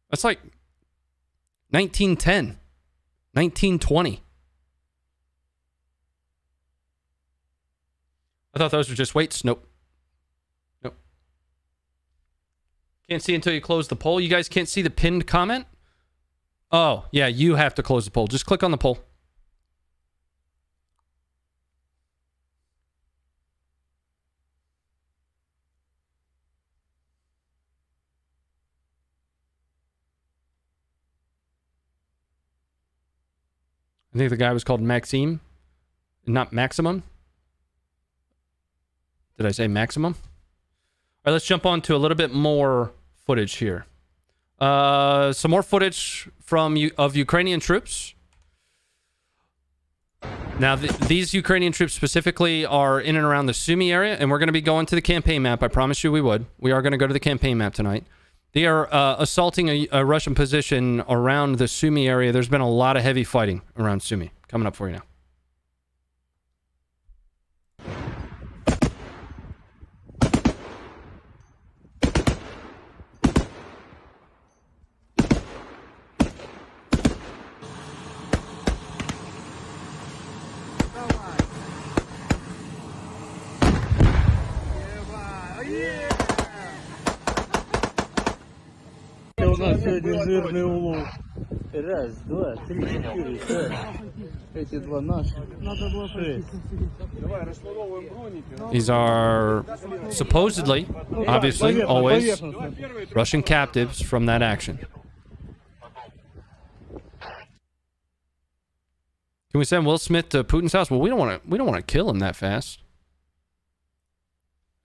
That's like 1910, 1920. I thought those were just weights. Nope. Nope. Can't see until you close the poll. You guys can't see the pinned comment? Oh, yeah, you have to close the poll. Just click on the poll. I think the guy was called Maxime, not Maximum. Did I say Maximum? All right, let's jump on to a little bit more footage here. Some more footage of Ukrainian troops. Now, these Ukrainian troops specifically are in and around the Sumi area, and we're going to be going to the campaign map. I promised you we would. We are going to go to the campaign map tonight. They are assaulting a Russian position around the Sumi area. There's been a lot of heavy fighting around Sumi. Coming up for you now. У нас сегодня жирный улов. Раз, два, три, четыре, пять. Эти два наши. Шесть. These are supposedly, obviously, always Russian captives from that action. Can we send Will Smith to Putin's house? Well, we don't want to kill him that fast.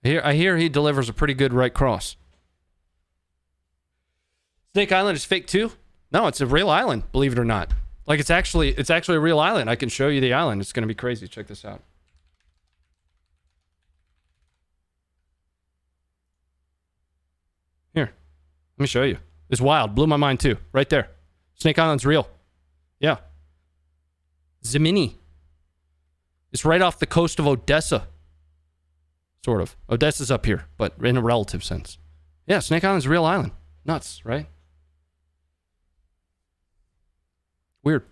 I hear he delivers a pretty good right cross. Snake Island is fake too? No, it's a real island, believe it or not. Like it's actually a real island. I can show you the island. It's going to be crazy. Check this out. Here. Let me show you. It's wild. Blew my mind too. Right there. Snake Island's real. Yeah. Zemini. It's right off the coast of Odessa. Sort of. Odessa's up here, but in a relative sense. Yeah, Snake Island's a real island. Nuts, right? Weird.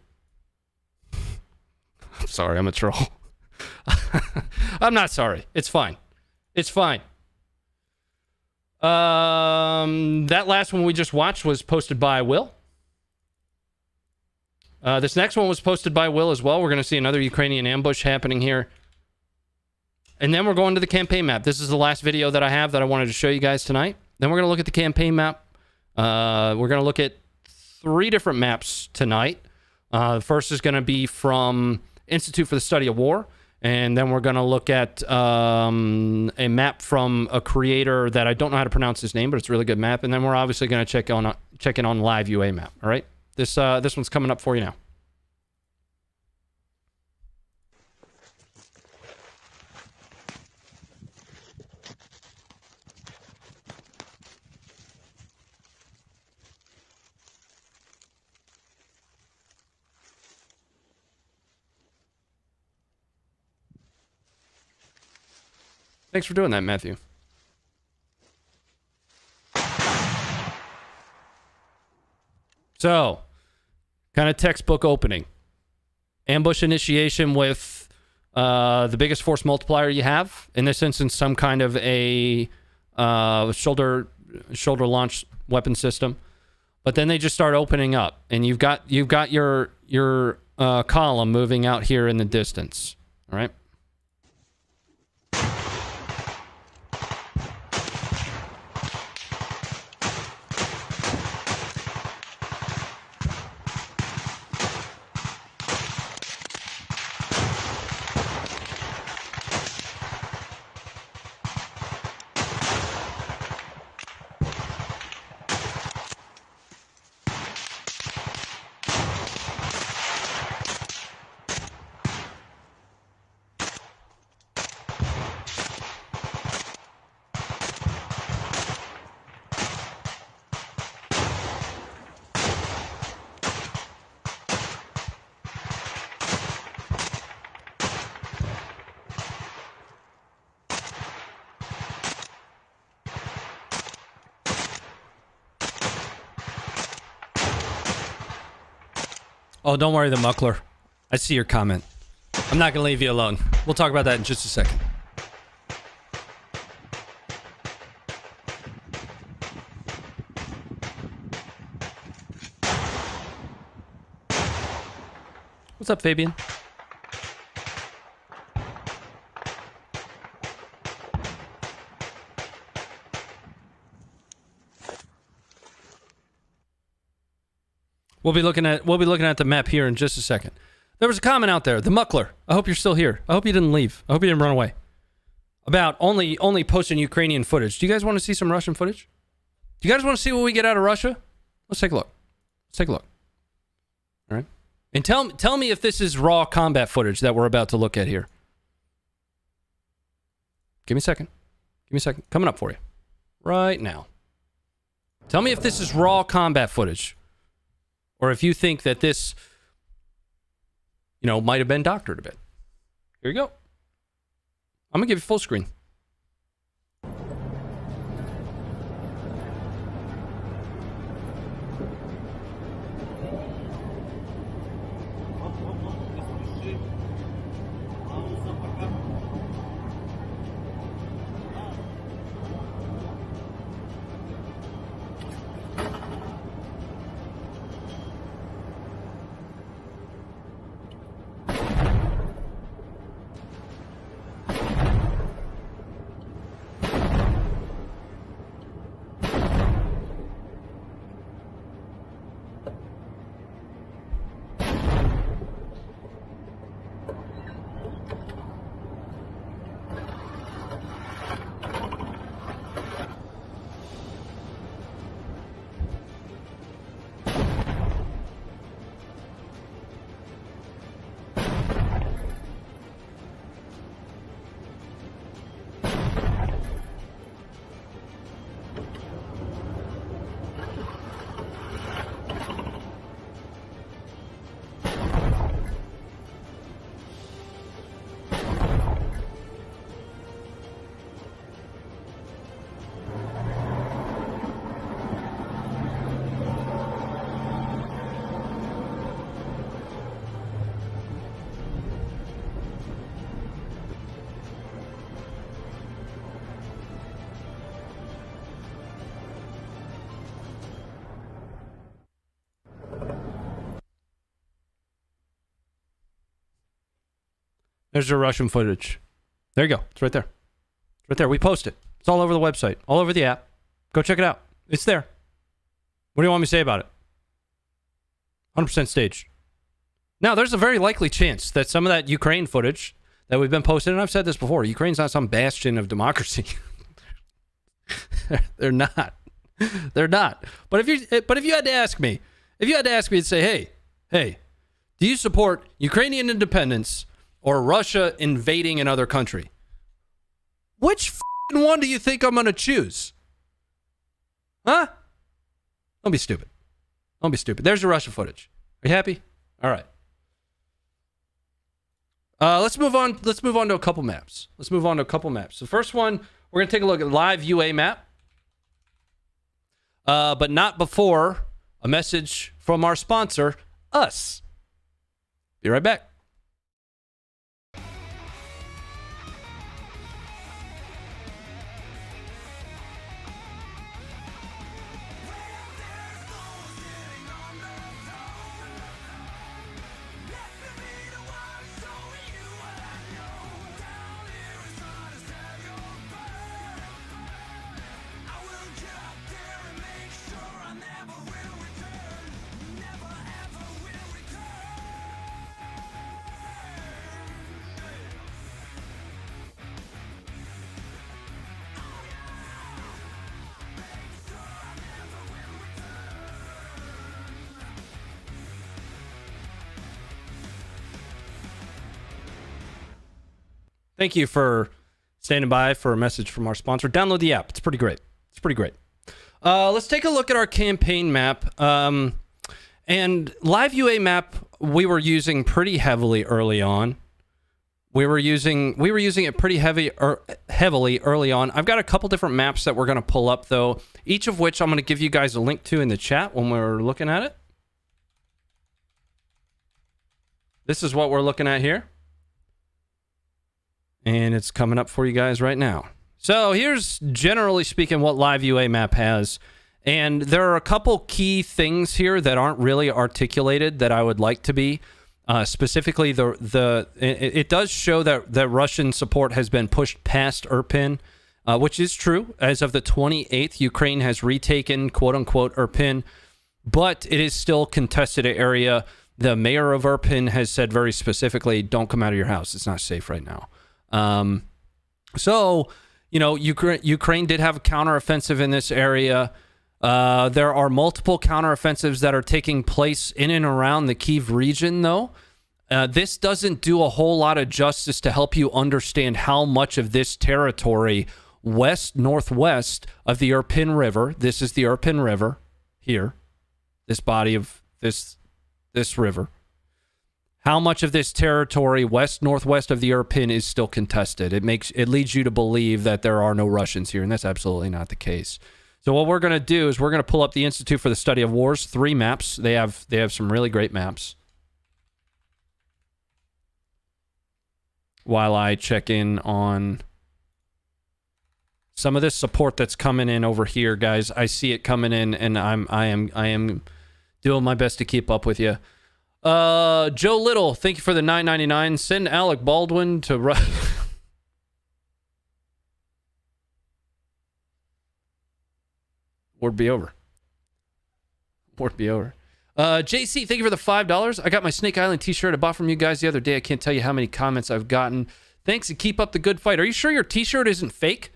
I'm sorry, I'm a troll. I'm not sorry. It's fine. It's fine. That last one we just watched was posted by Will. This next one was posted by Will as well. We're going to see another Ukrainian ambush happening here. And then we're going to the campaign map. This is the last video that I have that I wanted to show you guys tonight. Then we're going to look at the campaign map. We're going to look at 3 different maps tonight. The first is going to be from Institute for the Study of War. And then we're going to look at a map from a creator that I don't know how to pronounce his name, but it's a really good map. And then we're obviously going to check in on Live UA map. All right? This one's coming up for you now. Thanks for doing that, Matthew. So, kind of textbook opening. Ambush initiation with the biggest force multiplier you have. In this instance, some kind of a shoulder launch weapon system. But then they just start opening up, and you've got your column moving out here in the distance. All right. Oh, don't worry, the muckler. I see your comment. I'm not going to leave you alone. We'll talk about that in just a second. What's up, Fabian? We'll be looking at the map here in just a second. There was a comment out there, the Muckler. I hope you're still here. I hope you didn't leave. I hope you didn't run away. About only posting Ukrainian footage. Do you guys want to see some Russian footage? Do you guys want to see what we get out of Russia? Let's take a look. Let's take a look. All right. And tell me if this is raw combat footage that we're about to look at here. Give me a second. Give me a second. Coming up for you. Right now. Tell me if this is raw combat footage. Or if you think that this, you know, might have been doctored a bit. Here you go. I'm going to give you full screen. There's your Russian footage. There you go. It's right there. It's right there. We post it. It's all over the website, all over the app. Go check it out. It's there. What do you want me to say about it? 100% staged. Now, there's a very likely chance that some of that Ukraine footage that we've been posting, and I've said this before, Ukraine's not some bastion of democracy. They're not. They're not. But if you had to ask me, and say, hey, do you support Ukrainian independence or Russia invading another country? Which one do you think I'm going to choose? Huh? Don't be stupid. Don't be stupid. There's your Russia footage. Are you happy? All right. Let's move on. Let's move on to a couple maps. The first one, we're going to take a look at live UA map. But not before a message from our sponsor, us. Be right back. Thank you for standing by for a message from our sponsor. Download the app. It's pretty great. Let's take a look at our campaign map. And live UA map we were using pretty heavily early on. We were using it pretty heavily early on. I've got a couple different maps that we're going to pull up, though, each of which I'm going to give you guys a link to in the chat when we're looking at it. This is what we're looking at here. And it's coming up for you guys right now. So here's, generally speaking, what live UA map has. And there are a couple key things here that aren't really articulated that I would like to be. Specifically, it does show that Russian support has been pushed past Irpin, which is true. As of the 28th, Ukraine has retaken, quote-unquote, Irpin, but it is still contested area. The mayor of Irpin has said very specifically, don't come out of your house. It's not safe right now. So, you know, Ukraine did have a counteroffensive in this area. There are multiple counteroffensives that are taking place in and around the Kyiv region, though. This doesn't do a whole lot of justice to help you understand how much of this territory west-northwest of the Irpin River, this is the Irpin River here, this body of this river, how much of this territory west-northwest of the Irpin is still contested. It leads you to believe that there are no Russians here, and that's absolutely not the case. So what we're going to do is we're going to pull up the Institute for the Study of Wars, 3 maps. They have some really great maps. While I check in on some of this support that's coming in over here, guys. I see it coming in, and I am doing my best to keep up with you. Joe Little, thank you for the $9.99. Send Alec Baldwin to Word be over. Word be over. JC, thank you for the $5. I got my Snake Island t-shirt I bought from you guys the other day. I can't tell you how many comments I've gotten. Thanks, and keep up the good fight. Are you sure your t-shirt isn't fake?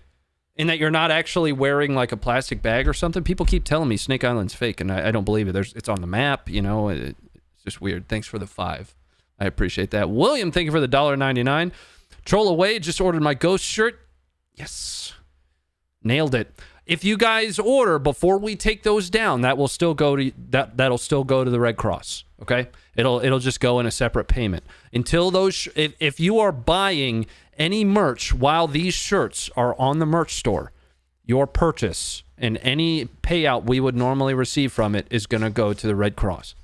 And that you're not actually wearing like a plastic bag or something? People keep telling me Snake Island's fake, and I don't believe it. It's on the map, you know. It's just weird. Thanks for the 5. I appreciate that. William, thank you for the $1.99. Troll Away just ordered my Ghost shirt. Yes. Nailed it. If you guys order before we take those down, that will still go to that'll still go to the Red Cross. Okay, it'll just go in a separate payment until those. If you are buying any merch while these shirts are on the merch store, your purchase and any payout we would normally receive from it is going to go to the Red Cross.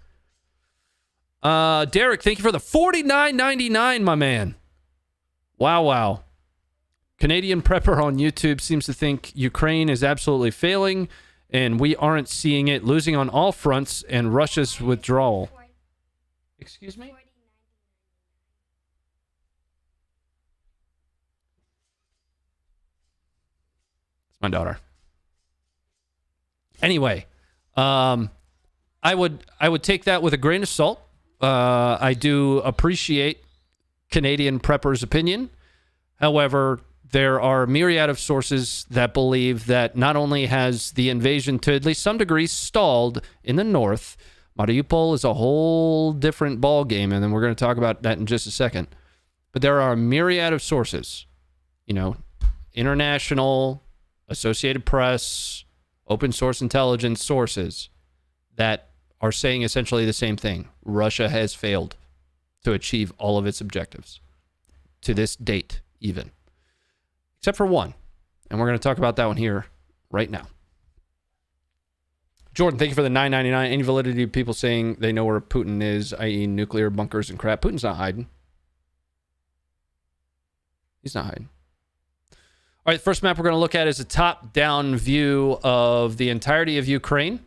Derek, thank you for the $49.99, my man. Wow. Canadian Prepper on YouTube seems to think Ukraine is absolutely failing, and we aren't seeing it, losing on all fronts, and Russia's withdrawal. Excuse me? It's my daughter. Anyway, I would take that with a grain of salt. I do appreciate Canadian Prepper's opinion. However, there are a myriad of sources that believe that not only has the invasion to at least some degree stalled in the north, Mariupol is a whole different ball game, and then we're going to talk about that in just a second. But there are a myriad of sources, you know, international, Associated Press, open source intelligence sources that are saying essentially the same thing. Russia has failed to achieve all of its objectives to this date, even. Except for one. And we're going to talk about that one here right now. Jordan, thank you for the $9.99. Any validity of people saying they know where Putin is, i.e. nuclear bunkers and crap? Putin's not hiding. He's not hiding. All right, the first map we're going to look at is a top-down view of the entirety of Ukraine.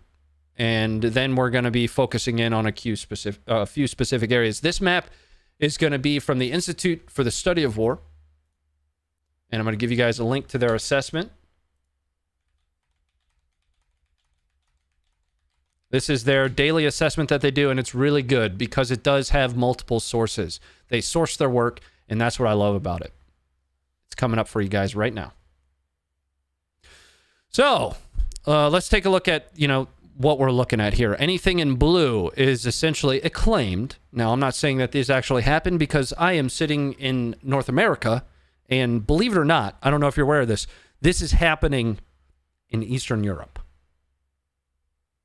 And then we're going to be focusing in on a few specific areas. This map is going to be from the Institute for the Study of War. And I'm going to give you guys a link to their assessment. This is their daily assessment that they do, and it's really good because it does have multiple sources. They source their work, and that's what I love about it. It's coming up for you guys right now. So, let's take a look at, what we're looking at here. Anything in blue is essentially acclaimed. Now, I'm not saying that this actually happened because I am sitting in North America, and believe it or not, I don't know if you're aware of this, this is happening in Eastern Europe.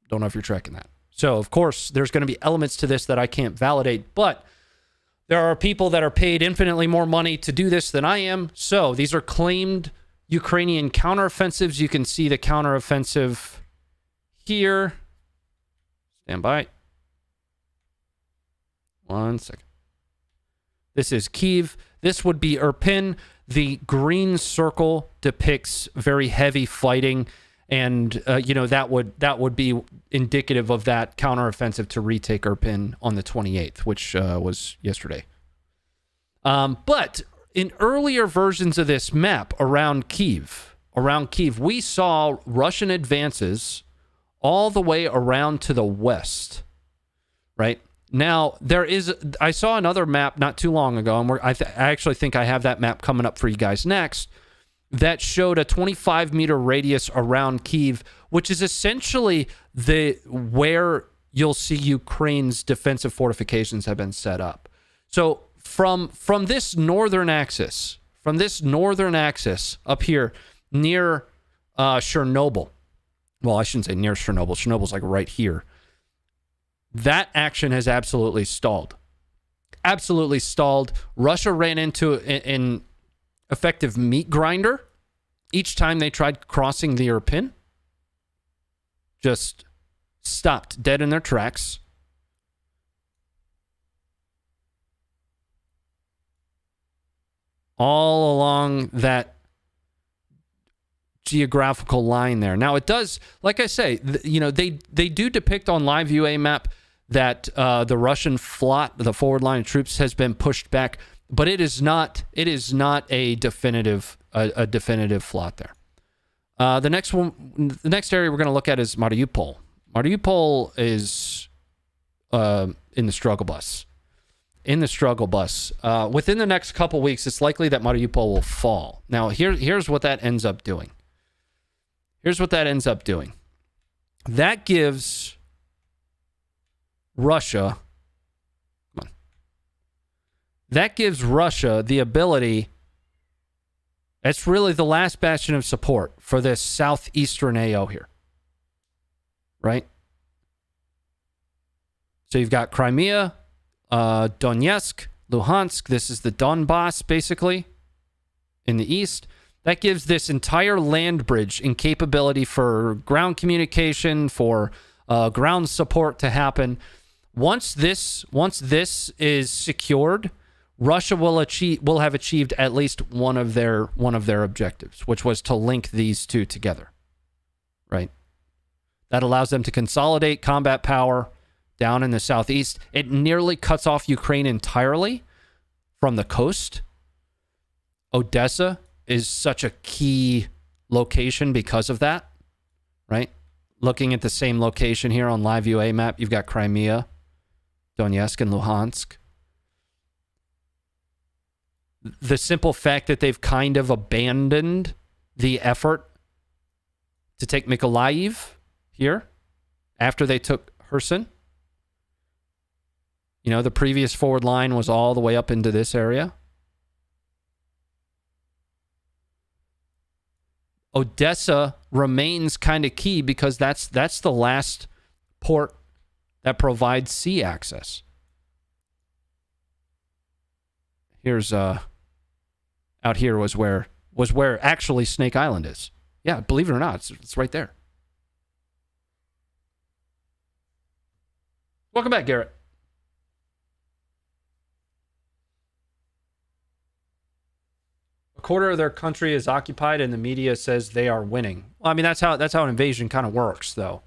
Don't know if you're tracking that. So, of course, there's going to be elements to this that I can't validate, but there are people that are paid infinitely more money to do this than I am. So, these are claimed Ukrainian counteroffensives. You can see the counteroffensive here. Stand by. 1 second. This is Kyiv. This would be Irpin. The green circle depicts very heavy fighting. And that would be indicative of that counteroffensive to retake Irpin on the 28th, which was yesterday. But in earlier versions of this map around Kyiv, we saw Russian advances all the way around to the west, right? Now, I saw another map not too long ago, and I actually think I have that map coming up for you guys next, that showed a 25-meter radius around Kyiv, which is essentially where you'll see Ukraine's defensive fortifications have been set up. So from this northern axis up here near Chernobyl, well, I shouldn't say near Chernobyl. Chernobyl's like right here. That action has absolutely stalled. Absolutely stalled. Russia ran into an effective meat grinder each time they tried crossing the Irpin. Just stopped dead in their tracks. All along that geographical line there. Now it does, like I say, they do depict on live UA map that the Russian flot, the forward line of troops, has been pushed back, but it is not a definitive flot there. The next area we're going to look at is Mariupol. Mariupol is in the struggle bus. Within the next couple weeks, it's likely that Mariupol will fall. Now, here's what that ends up doing. That gives Russia the ability. That's really the last bastion of support for this southeastern AO here. Right? So you've got Crimea, Donetsk, Luhansk. This is the Donbass, basically, in the east. That gives this entire land bridge incapability for ground communication, for ground support to happen. Once this is secured, Russia will have achieved at least one of their objectives, which was to link these two together. Right? That allows them to consolidate combat power down in the southeast. It nearly cuts off Ukraine entirely from the coast. Odessa is such a key location because of that, right? Looking at the same location here on live UA map, you've got Crimea, Donetsk, and Luhansk. The simple fact that they've kind of abandoned the effort to take Mykolaiv here after they took Kherson. The previous forward line was all the way up into this area. Odessa remains kind of key because that's the last port that provides sea access. Here's out here was where actually Snake Island is. Yeah, believe it or not, it's right there. Welcome back, Garrett. A quarter of their country is occupied, and the media says they are winning. Well, I mean, that's how an invasion kind of works, though.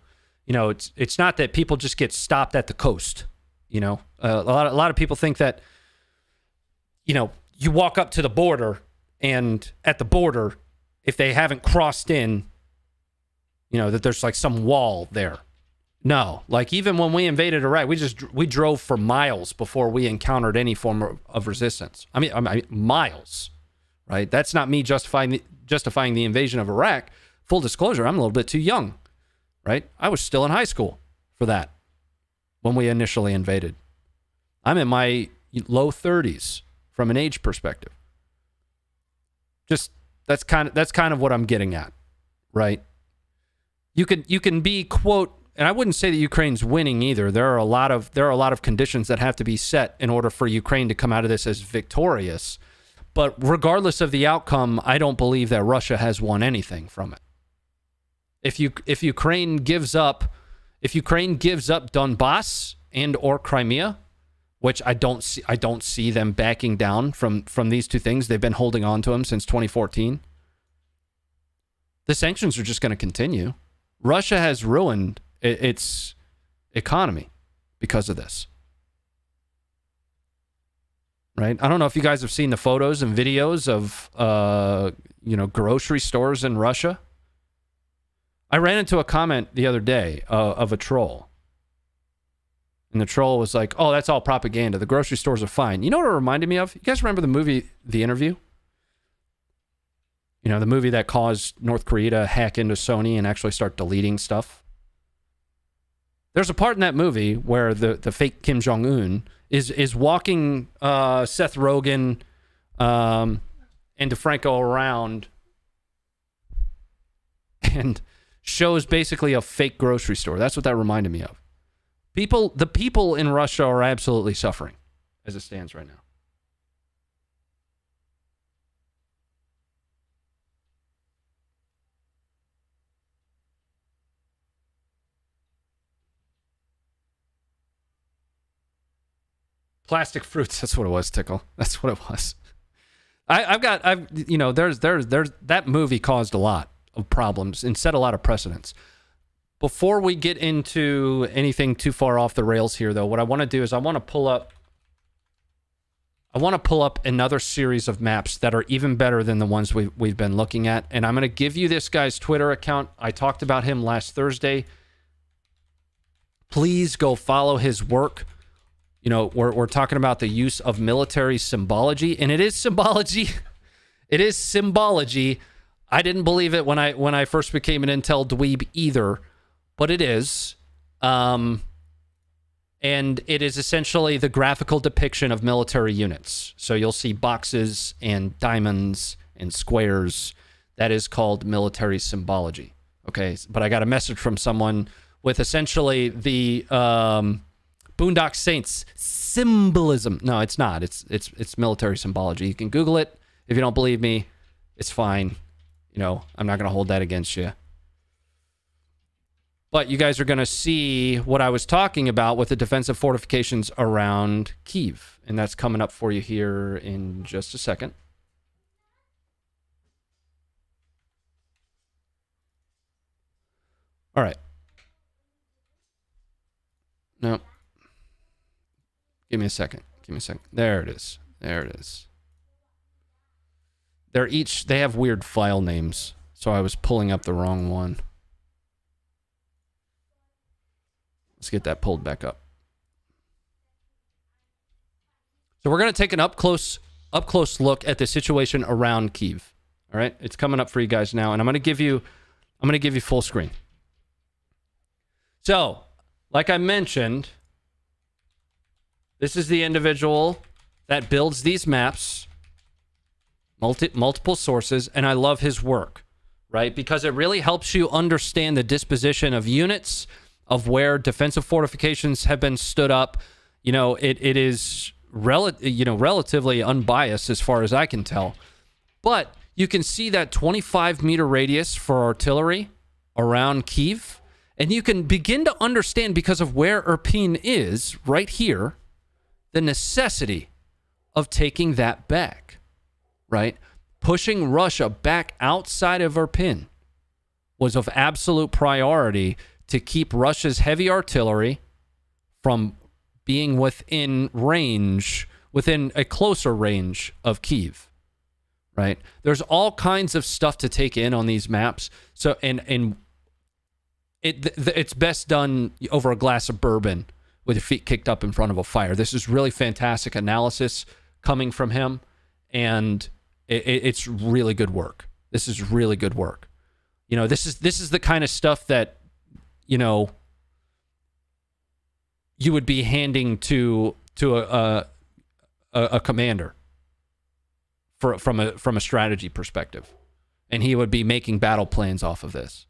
It's not that people just get stopped at the coast. A lot of people think that, you walk up to the border, and at the border, if they haven't crossed in, that there's like some wall there. No, like even when we invaded Iraq, we drove for miles before we encountered any form of resistance. I mean, miles. Right? That's not me justifying the invasion of Iraq. Full disclosure, I'm a little bit too young. Right? I was still in high school for that when we initially invaded. I'm in my low 30s from an age perspective. Just that's kind of what I'm getting at, right? You can be, quote, and I wouldn't say that Ukraine's winning either. There are a lot of conditions that have to be set in order for Ukraine to come out of this as victorious. But regardless of the outcome, I don't believe that Russia has won anything from it. If Ukraine gives up Donbass and or Crimea, which I don't see them backing down from these two things. They've been holding on to them since 2014. the sanctions are just going to continue. Russia has ruined its economy because of this. Right? I don't know if you guys have seen the photos and videos of, grocery stores in Russia. I ran into a comment the other day of a troll. And the troll was like, oh, that's all propaganda. The grocery stores are fine. You know what it reminded me of? You guys remember the movie The Interview? You know, the movie that caused North Korea to hack into Sony and actually start deleting stuff. There's a part in that movie where the fake Kim Jong-un is walking Seth Rogen and DeFranco around and shows basically a fake grocery store. That's what that reminded me of. The people in Russia are absolutely suffering as it stands right now. Plastic fruits. That's what it was, Tickle. That's what it was. There's that movie caused a lot of problems and set a lot of precedents. Before we get into anything too far off the rails here, though, what I want to do is I want to pull up another series of maps that are even better than the ones we've been looking at. And I'm going to give you this guy's Twitter account. I talked about him last Thursday. Please go follow his work. You know, we're talking about the use of military symbology, and it is symbology. It is symbology. I didn't believe it when I first became an Intel dweeb either, but it is. And it is essentially the graphical depiction of military units. So you'll see boxes and diamonds and squares. That is called military symbology. Okay, but I got a message from someone with essentially the Boondock Saints symbolism. No, it's not. It's military symbology. You can Google it. If you don't believe me, it's fine. You know, I'm not going to hold that against you. But you guys are going to see what I was talking about with the defensive fortifications around Kyiv. And that's coming up for you here in just a second. All right. No. Give me a second. There it is. They have weird file names. So I was pulling up the wrong one. Let's get that pulled back up. So we're going to take an up close look at the situation around Kyiv. All right, it's coming up for you guys now, and I'm going to give you full screen. So, like I mentioned, this is the individual that builds these maps, multiple sources, and I love his work, right? Because it really helps you understand the disposition of units, of where defensive fortifications have been stood up. You know, it is relatively unbiased as far as I can tell. But you can see that 25-meter radius for artillery around Kyiv, and you can begin to understand, because of where Irpin is, right here, the necessity of taking that back, right? Pushing Russia back outside of Irpin was of absolute priority to keep Russia's heavy artillery from being within a closer range of Kyiv, right? There's all kinds of stuff to take in on these maps. So, and it's best done over a glass of bourbon with your feet kicked up in front of a fire. This is really fantastic analysis coming from him, and it's really good work. This is really good work. You know, this is the kind of stuff that, you know, you would be handing to a commander from a strategy perspective, and he would be making battle plans off of this.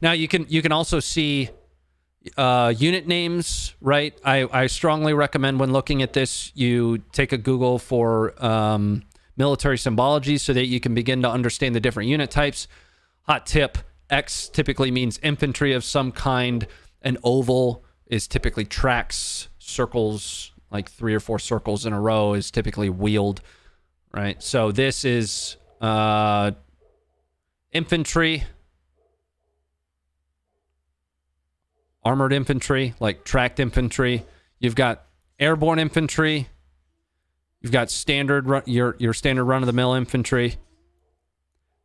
Now you can also see unit names, right? I strongly recommend, when looking at this, you take a Google for military symbology so that you can begin to understand the different unit types. Hot tip: X typically means infantry of some kind. An oval is typically tracks. Circles, like 3 or 4 circles in a row, is typically wheeled, right? So this is infantry, armored infantry, like tracked infantry. You've got airborne infantry. You've got your standard run-of-the-mill infantry.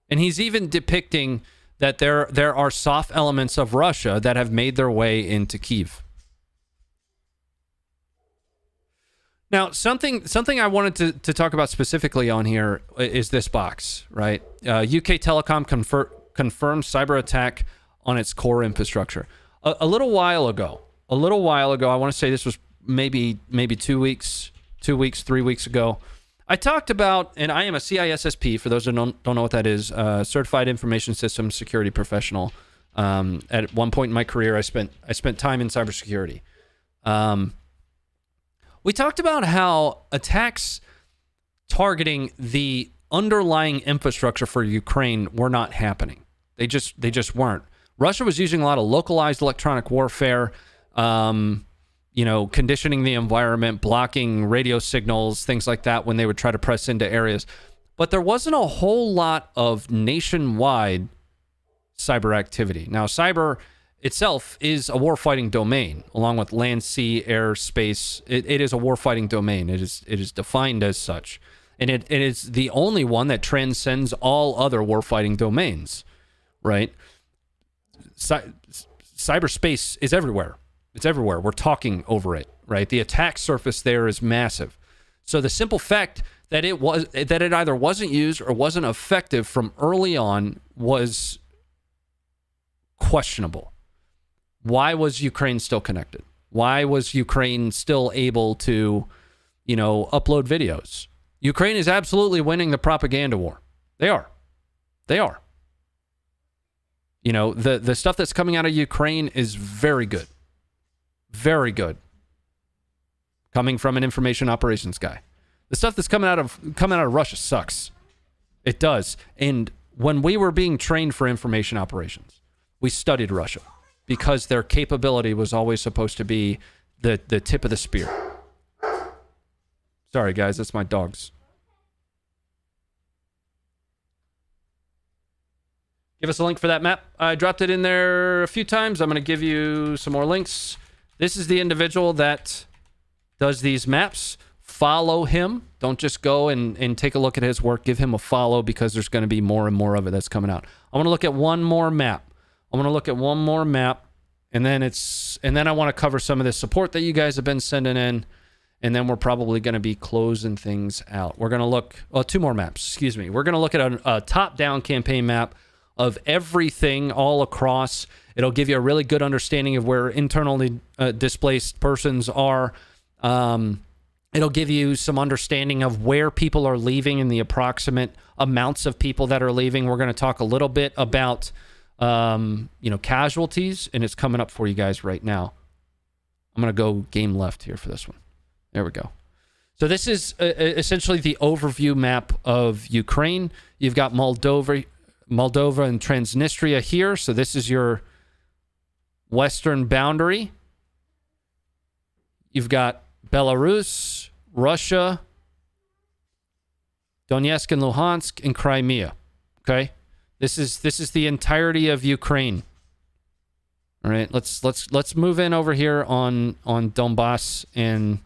And he's even depicting that there are soft elements of Russia that have made their way into Kyiv. Now, something I wanted to talk about specifically on here is this box, right? UK Telecom confirmed cyber attack on its core infrastructure. A little while ago, I want to say this was maybe 2 weeks, 3 weeks ago, I talked about, and I am a CISSP, for those who don't know what that is, Certified Information Systems Security Professional. At one point in my career, I spent time in cybersecurity. We talked about how attacks targeting the underlying infrastructure for Ukraine were not happening. They just weren't. Russia was using a lot of localized electronic warfare, conditioning the environment, blocking radio signals, things like that when they would try to press into areas. But there wasn't a whole lot of nationwide cyber activity. Now, cyber itself is a warfighting domain, along with land, sea, air, space. It is a warfighting domain. It is defined as such. And it is the only one that transcends all other warfighting domains, right? Cyberspace is everywhere. It's everywhere. We're talking over it, right? The attack surface there is massive. So the simple fact that it either wasn't used or wasn't effective from early on was questionable. Why was Ukraine still connected? Why was Ukraine still able to, upload videos? Ukraine is absolutely winning the propaganda war. They are. The stuff that's coming out of Ukraine is very good. Very good. Coming from an information operations guy. The stuff that's coming out of Russia sucks. It does. And when we were being trained for information operations, we studied Russia because their capability was always supposed to be the tip of the spear. Sorry, guys, that's my dogs. Give us a link for that map. I dropped it in there a few times. I'm going to give you some more links. This is the individual that does these maps. Follow him. Don't just go and take a look at his work. Give him a follow because there's going to be more and more of it that's coming out. I want to look at one more map. And then I want to cover some of the support that you guys have been sending in. And then we're probably going to be closing things out. We're going to look, two more maps, excuse me. We're going to look at a top-down campaign map of everything all across. It'll give you a really good understanding of where internally displaced persons are. It'll give you some understanding of where people are leaving and the approximate amounts of people that are leaving. We're going to talk a little bit about, casualties, and it's coming up for you guys right now. I'm going to go game left here for this one. There we go. So this is essentially the overview map of Ukraine. You've got Moldova and Transnistria here. So this is your western boundary. You've got Belarus, Russia, Donetsk and Luhansk, and Crimea. Okay? This is the entirety of Ukraine. All right, let's move in over here on Donbass and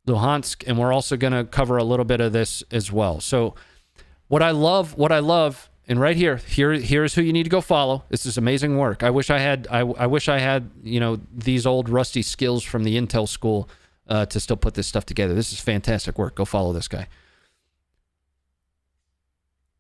Luhansk, and we're also going to cover a little bit of this as well. So what I love, and right here's who you need to go follow. This is amazing work. I wish I had these old rusty skills from the Intel school to still put this stuff together. This is fantastic work. Go follow this guy.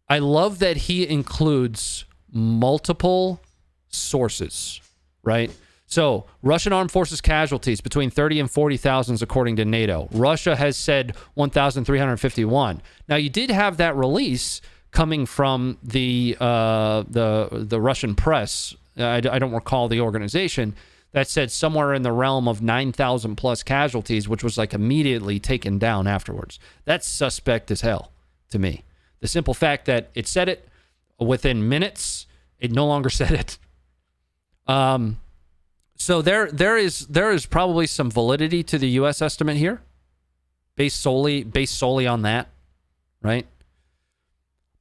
I love that he includes multiple sources, right? So, Russian armed forces casualties between 30 and 40,000 according to NATO. Russia has said 1,351. Now, you did have that release coming from the Russian press. I don't recall the organization that said somewhere in the realm of 9,000 plus casualties, which was like immediately taken down afterwards. That's suspect as hell to me. The simple fact that it said it within minutes, it no longer said it. So there is probably some validity to the U.S. estimate here, based solely on that, right?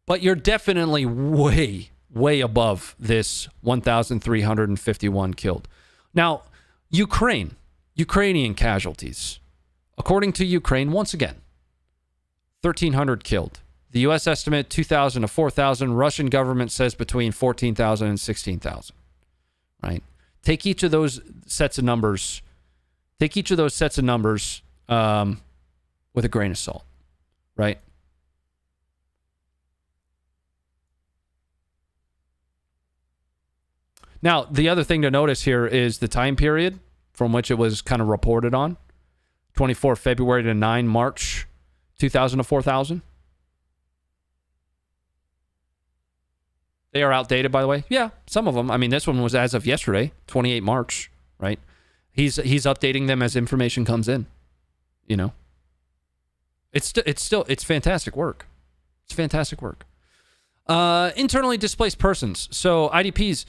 But you're definitely way, way above this 1,351 killed. Now, Ukrainian casualties. According to Ukraine, once again, 1,300 killed. The U.S. estimate 2,000 to 4,000. Russian government says between 14,000 and 16,000. Right? Take each of those sets of numbers. Take each of those sets of numbers with a grain of salt. Right? Now, the other thing to notice here is the time period from which it was kind of reported on. 24 February to 9 March, 2,000 to 4,000. They are outdated, by the way. Yeah, some of them. I mean, this one was as of yesterday, 28 March, right? He's updating them as information comes in. You know, it's fantastic work. It's fantastic work. Internally displaced persons. So IDPs,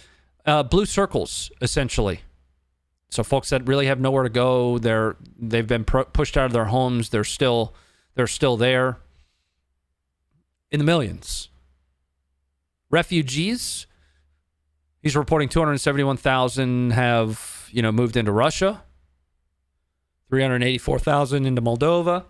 blue circles essentially. So folks that really have nowhere to go, they've been pushed out of their homes. They're still there. In the millions. Refugees, he's reporting 271,000 have, moved into Russia. 384,000 into Moldova.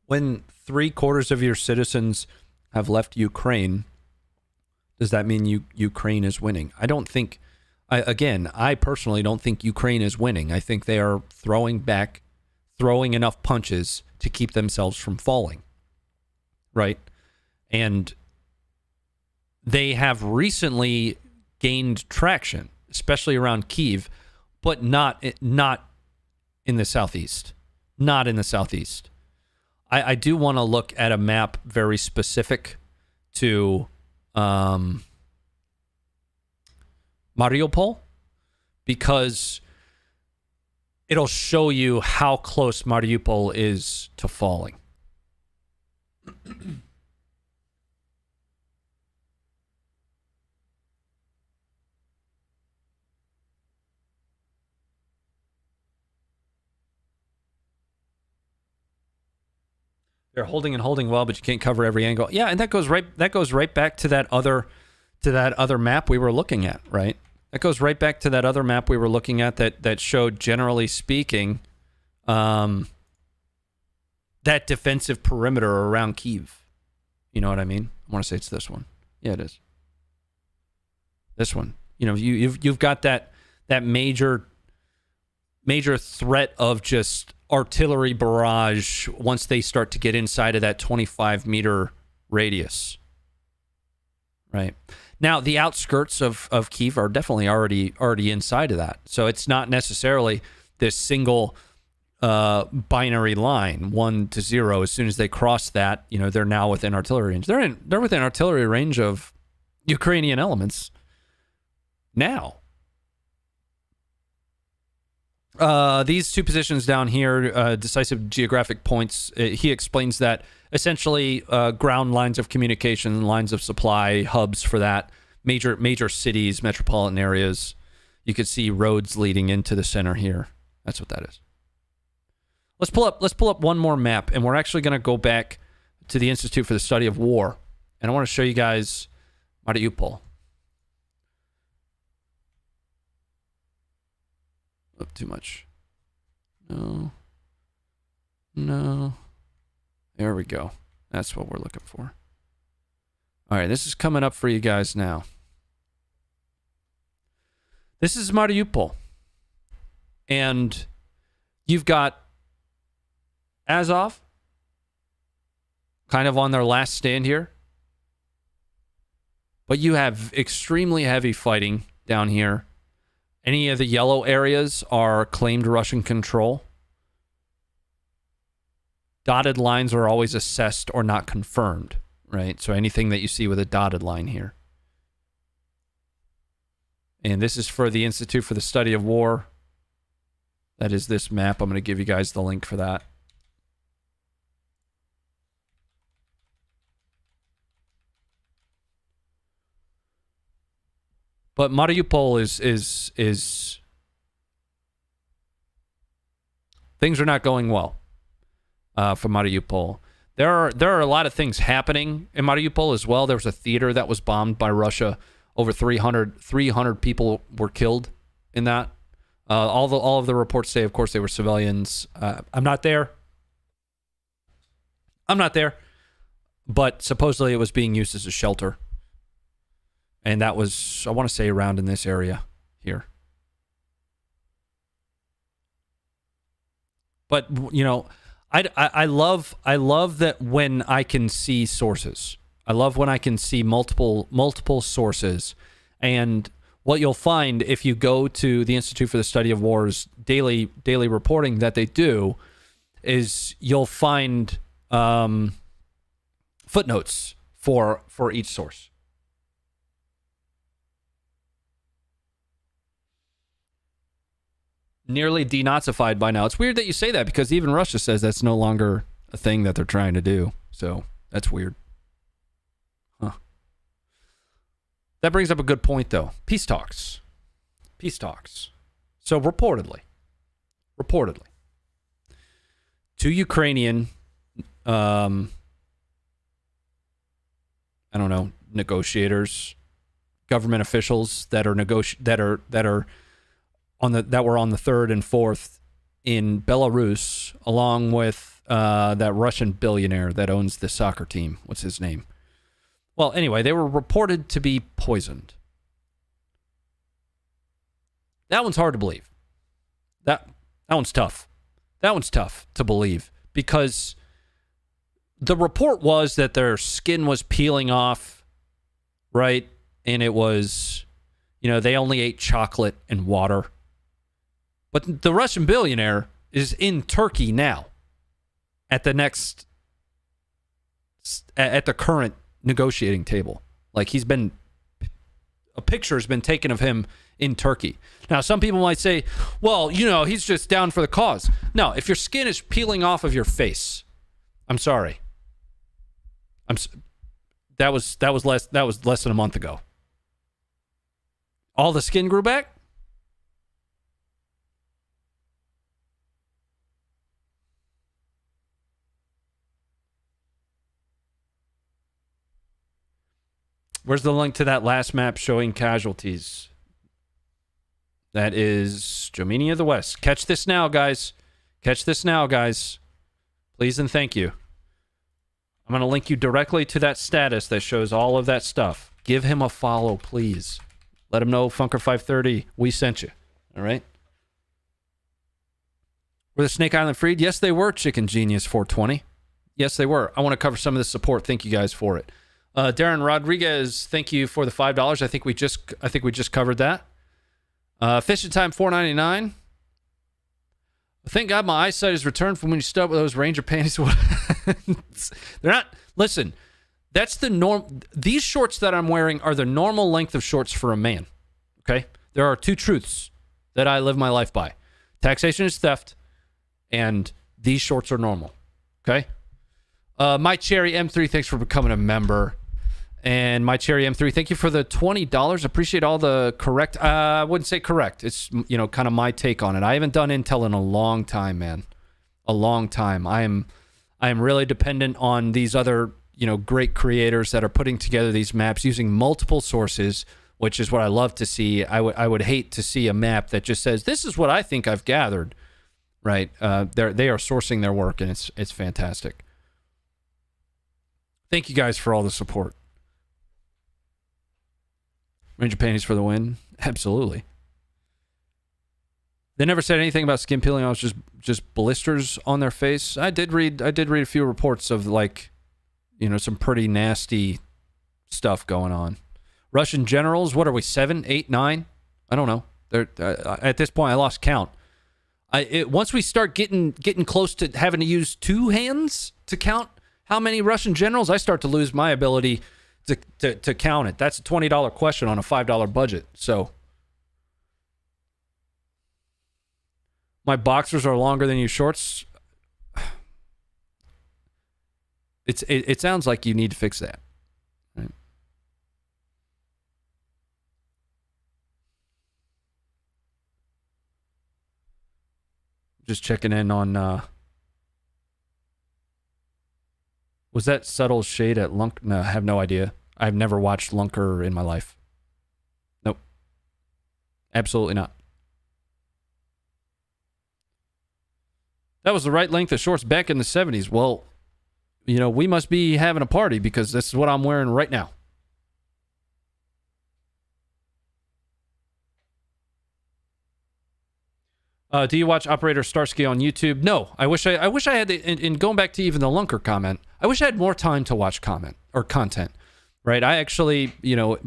When 3/4 of your citizens have left Ukraine, does that mean Ukraine is winning? I don't think, I personally don't think Ukraine is winning. I think they are throwing enough punches to keep themselves from falling. Right? And they have recently gained traction, especially around Kyiv, but not in the southeast. Not in the southeast. I do want to look at a map very specific to Mariupol, because it'll show you how close Mariupol is to falling. They're holding well, but you can't cover every angle. Yeah, and that goes right back to that other map we were looking at, right? That goes right back to that other map we were looking at that showed, generally speaking, that defensive perimeter around Kyiv. You know what I mean? I want to say it's this one. Yeah, it is. This one. You've got that major threat of just artillery barrage once they start to get inside of that 25-meter radius. Right. Now, the outskirts of Kyiv are definitely already inside of that. So it's not necessarily this single binary line, 1 to 0. As soon as they cross that, they're now within artillery range. They're within artillery range of Ukrainian elements now. These two positions down here, decisive geographic points, he explains that essentially ground lines of communication, lines of supply, hubs for that, major cities, metropolitan areas. You could see roads leading into the center here. That's what that is. Let's pull up one more map, and we're actually going to go back to the Institute for the Study of War, and I want to show you guys Mariupol. Up too much. No. There we go. That's what we're looking for. All right, this is coming up for you guys now. This is Mariupol. And you've got Azov kind of on their last stand here. But you have extremely heavy fighting down here. Any of the yellow areas are claimed Russian control. Dotted lines are always assessed or not confirmed, right? So anything that you see with a dotted line here. And this is for the Institute for the Study of War. That is this map. I'm going to give you guys the link for that. But Mariupol is Things are not going well for Mariupol. There are a lot of things happening in Mariupol as well. There was a theater that was bombed by Russia. Over 300 people were killed in that. All of the reports say, of course, they were civilians. I'm not there. But supposedly it was being used as a shelter. And that was, I want to say, around in this area here. But, you know, I love that when I can see sources. I love when I can see multiple sources. And what you'll find if you go to the Institute for the Study of War's daily reporting that they do is you'll find footnotes for each source. Nearly denazified by now. It's weird that you say that because even Russia says that's no longer a thing that they're trying to do. So that's weird. Huh. That brings up a good point, though. Peace talks. So reportedly, two Ukrainian, I don't know, negotiators, government officials that are that were on the 3rd and 4th in Belarus, along with that Russian billionaire that owns the soccer team. What's his name? Well, anyway, they were reported to be poisoned. That one's hard to believe. That one's tough. That one's tough to believe because the report was that their skin was peeling off, right? And it was, you know, they only ate chocolate and water. But the Russian billionaire is in Turkey now at the current negotiating table. Like a picture has been taken of him in Turkey. Now, some people might say, well, you know, he's just down for the cause. No, if your skin is peeling off of your face, I'm sorry. That was less than a month ago. All the skin grew back? Where's the link to that last map showing casualties? That is Jomini of the West. Catch this now, guys. Please and thank you. I'm going to link you directly to that status that shows all of that stuff. Give him a follow, please. Let him know, Funker530, we sent you. All right? Were the Snake Island freed? Yes, they were, Chicken Genius 420. Yes, they were. I want to cover some of this support. Thank you guys for it. Darren Rodriguez, thank you for the $5. I think we just covered that. Fishing Time 499. Thank God my eyesight has returned from when you stood up with those Ranger panties. They're not. Listen, that's the norm. These shorts that I'm wearing are the normal length of shorts for a man. Okay, there are two truths that I live my life by: taxation is theft, and these shorts are normal. Okay. My Cherry M3, thanks for becoming a member. And My Cherry M3, thank you for the $20. Appreciate all the correct. I wouldn't say correct. It's, you know, kind of my take on it. I haven't done Intel in a long time, man. A long time. I am really dependent on these other, you know, great creators that are putting together these maps using multiple sources, which is what I love to see. I would hate to see a map that just says, this is what I think I've gathered. Right? They are sourcing their work, and it's fantastic. Thank you guys for all the support. Ranger panties for the win. Absolutely. They never said anything about skin peeling. I was just blisters on their face. I did read a few reports of, like, you know, some pretty nasty stuff going on. Russian generals, what are we, 7, 8, 9? I don't know. They're at this point I lost count. Once we start getting close to having to use two hands to count how many Russian generals, I start to lose my ability to count it. That's a $20 question on a $5 budget. So my boxers are longer than your shorts. It sounds like you need to fix that. Right? Just checking in on. Was that subtle shade at Lunk? No, I have no idea. I've never watched Lunker in my life. Nope. Absolutely not. That was the right length of shorts back in the 70s. Well, you know, we must be having a party because this is what I'm wearing right now. Do you watch Operator Starsky on YouTube? No. I wish I had the, in going back to even the Lunker comment, I wish I had more time to watch content, right? I actually, you know,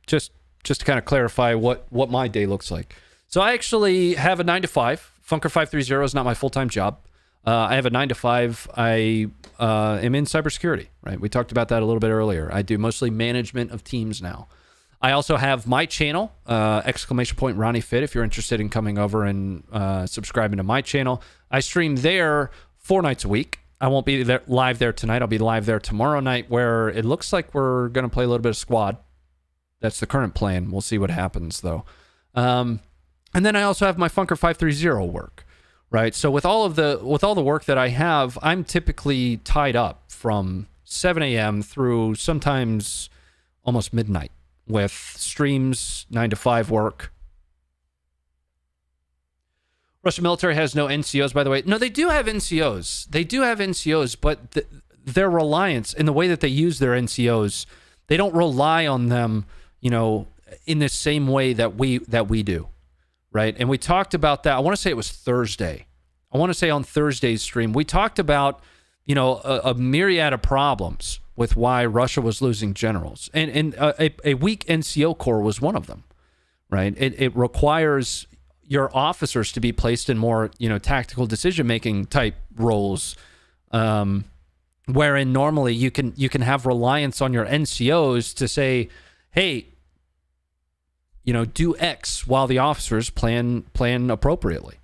just to kind of clarify what my day looks like. So I actually have a 9 to 5. Funker 530 is not my full-time job. I have a 9 to 5. I am in cybersecurity, right? We talked about that a little bit earlier. I do mostly management of teams now. I also have my channel, !Ronnie Fit, if you're interested in coming over and subscribing to my channel. I stream there 4 nights a week. I won't be there, live there tonight. I'll be live there tomorrow night, where it looks like we're going to play a little bit of squad. That's the current plan. We'll see what happens, though. And then I also have my Funker 530 work, right? So with all the work that I have, I'm typically tied up from 7 a.m. through sometimes almost midnight, with streams, 9 to 5 work. Russian military has no NCOs, by the way. No, they do have NCOs. They do have NCOs, but their reliance in the way that they use their NCOs, they don't rely on them, you know, in the same way that we do, right? And we talked about that. I want to say it was Thursday. I want to say on Thursday's stream, we talked about, you know, a myriad of problems with why Russia was losing generals. And a weak NCO corps was one of them, right? It requires your officers to be placed in more, you know, tactical decision-making type roles, wherein normally you can have reliance on your NCOs to say, hey, you know, do X while the officers plan appropriately.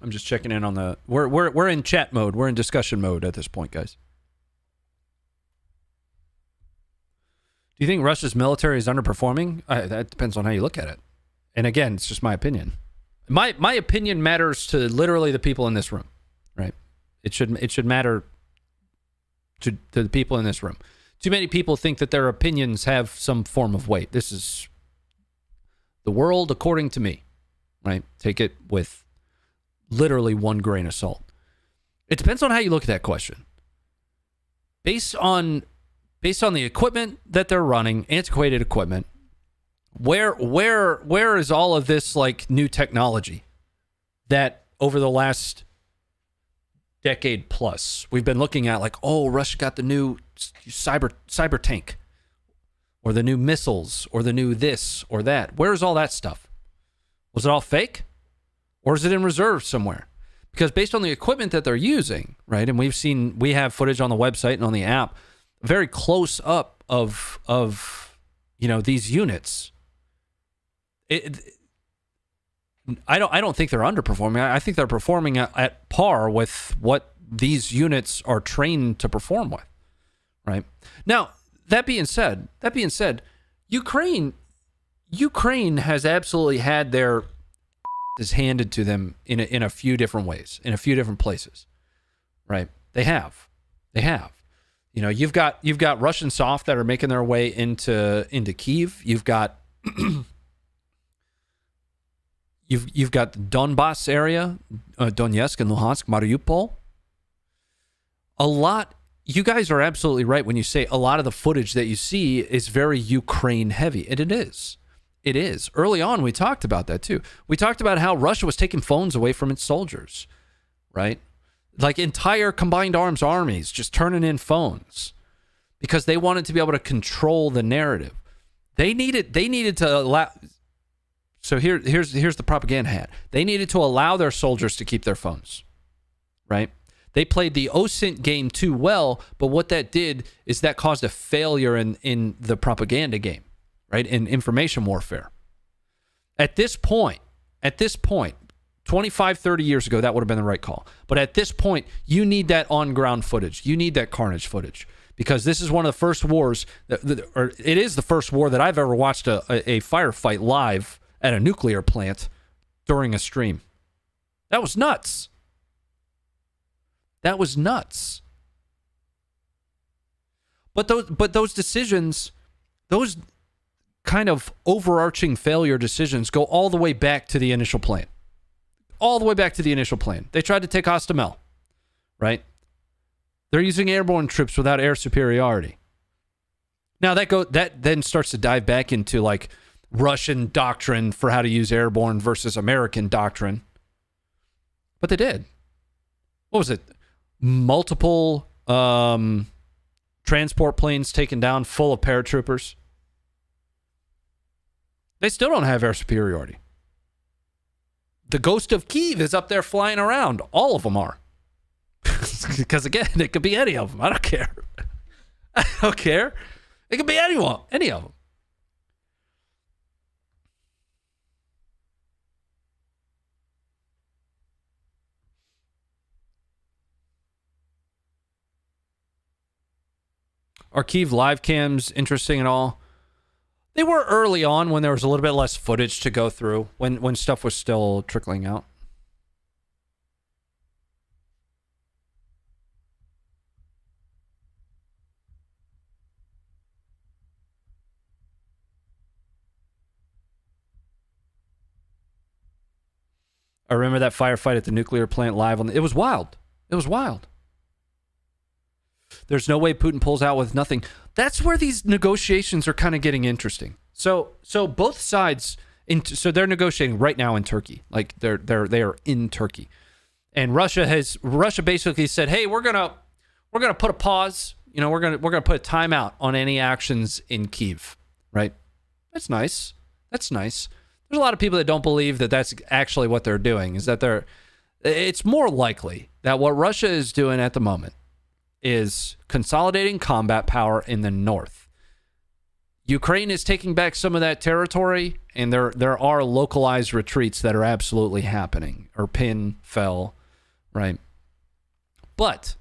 I'm just checking in on the. We're in chat mode. We're in discussion mode at this point, guys. Do you think Russia's military is underperforming? That depends on how you look at it. And again, it's just my opinion. My opinion matters to literally the people in this room, right? It should matter to the people in this room. Too many people think that their opinions have some form of weight. This is the world according to me, right? Take it with literally 1 grain of salt. It depends on how you look at that question. Based on the equipment that they're running, antiquated equipment, where is all of this like new technology that over the last decade plus we've been looking at, like, oh, Russia got the new cyber tank, or the new missiles, or the new this or that. Where's all that stuff? Was it all fake? Or is it in reserve somewhere? Because based on the equipment that they're using, right, and we have footage on the website and on the app, very close up of you know, these units. I don't think they're underperforming. I think they're performing at par with what these units are trained to perform with, right? Now, that being said, Ukraine has absolutely had their is handed to them in a few different ways, in a few different places, right? They have. You know, you've got Russian soft that are making their way into Kyiv. You've got you've got the Donbass area, Donetsk and Luhansk, Mariupol. A lot. You guys are absolutely right when you say a lot of the footage that you see is very Ukraine heavy, and it is. It is. Early on, we talked about that too. We talked about how Russia was taking phones away from its soldiers, right? Like entire combined arms armies just turning in phones because they wanted to be able to control the narrative. They needed to allow. So here's the propaganda hat. They needed to allow their soldiers to keep their phones, right? They played the OSINT game too well, but what that did is that caused a failure in the propaganda game. Right, in information warfare. At this point, 25, 30 years ago, that would have been the right call. But at this point, you need that on-ground footage. You need that carnage footage. Because this is one of the first wars, or it is the first war that I've ever watched a firefight live at a nuclear plant during a stream. That was nuts. That was nuts. But those decisions, those kind of overarching failure decisions go all the way back to the initial plan. All the way back to the initial plan. They tried to take Hostomel, right? They're using airborne troops without air superiority. Now that then starts to dive back into like Russian doctrine for how to use airborne versus American doctrine. But they did. What was it? Multiple transport planes taken down full of paratroopers. They still don't have air superiority. The ghost of Kyiv is up there flying around. All of them are. Because again, it could be any of them. I don't care. I don't care. It could be anyone, any of them. Are Kyiv live cams interesting at all? They were early on when there was a little bit less footage to go through, when stuff was still trickling out. I remember that firefight at the nuclear plant live on it was wild. It was wild. There's no way Putin pulls out with nothing. That's where these negotiations are kind of getting interesting. So both sides, so they're negotiating right now in Turkey. Like they are in Turkey, and Russia basically said, hey, we're gonna put a pause. You know, we're gonna put a timeout on any actions in Kyiv. Right? That's nice. That's nice. There's a lot of people that don't believe that that's actually what they're doing. Is that it's more likely that what Russia is doing at the moment is consolidating combat power in the north. Ukraine is taking back some of that territory, and there are localized retreats that are absolutely happening. Irpin fell, right? But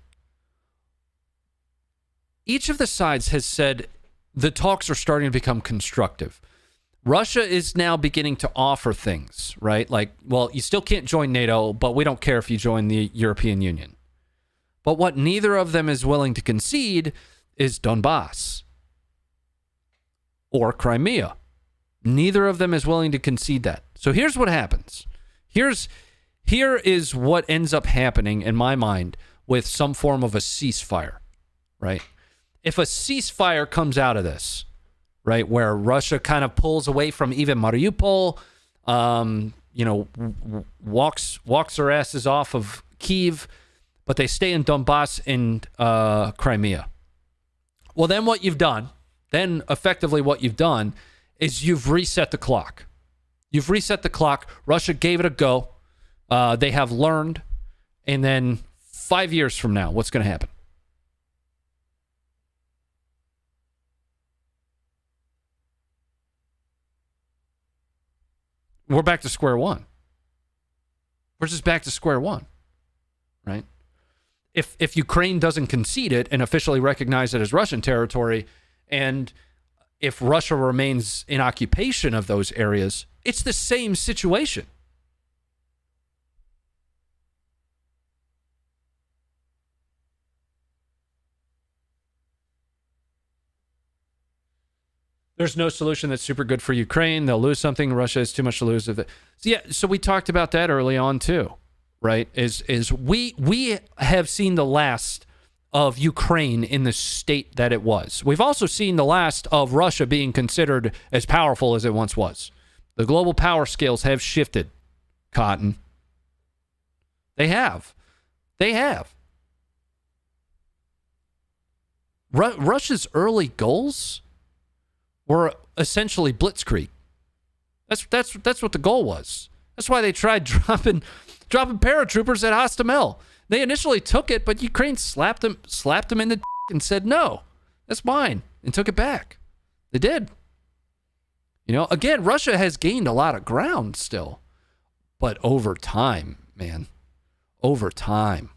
each of the sides has said the talks are starting to become constructive. Russia is now beginning to offer things, right? Like, well, you still can't join NATO, but we don't care if you join the European Union. But what neither of them is willing to concede is Donbass or Crimea. Neither of them is willing to concede that. So here's what happens. Here is what ends up happening in my mind with some form of a ceasefire, right? If a ceasefire comes out of this, right, where Russia kind of pulls away from even Mariupol, walks their asses off of Kyiv, but they stay in Donbass and Crimea. Well, then what you've done, is you've reset the clock. You've reset the clock. Russia gave it a go. They have learned. And then 5 years from now, what's going to happen? We're back to square one. We're just back to square one, right? If Ukraine doesn't concede it and officially recognize it as Russian territory, and if Russia remains in occupation of those areas, it's the same situation. There's no solution that's super good for Ukraine. They'll lose something. Russia has too much to lose. So we talked about that early on too, right? Is we have seen the last of Ukraine in the state that it was. We've also seen the last of Russia being considered as powerful as it once was. The global power scales have shifted, Cotton. They have. Russia's early goals were essentially blitzkrieg. That's what the goal was. That's why they tried dropping paratroopers at Hostomel. They initially took it, but Ukraine slapped them in the and said, no, that's mine, and took it back. They did. Again, Russia has gained a lot of ground still, But over time, man, over time,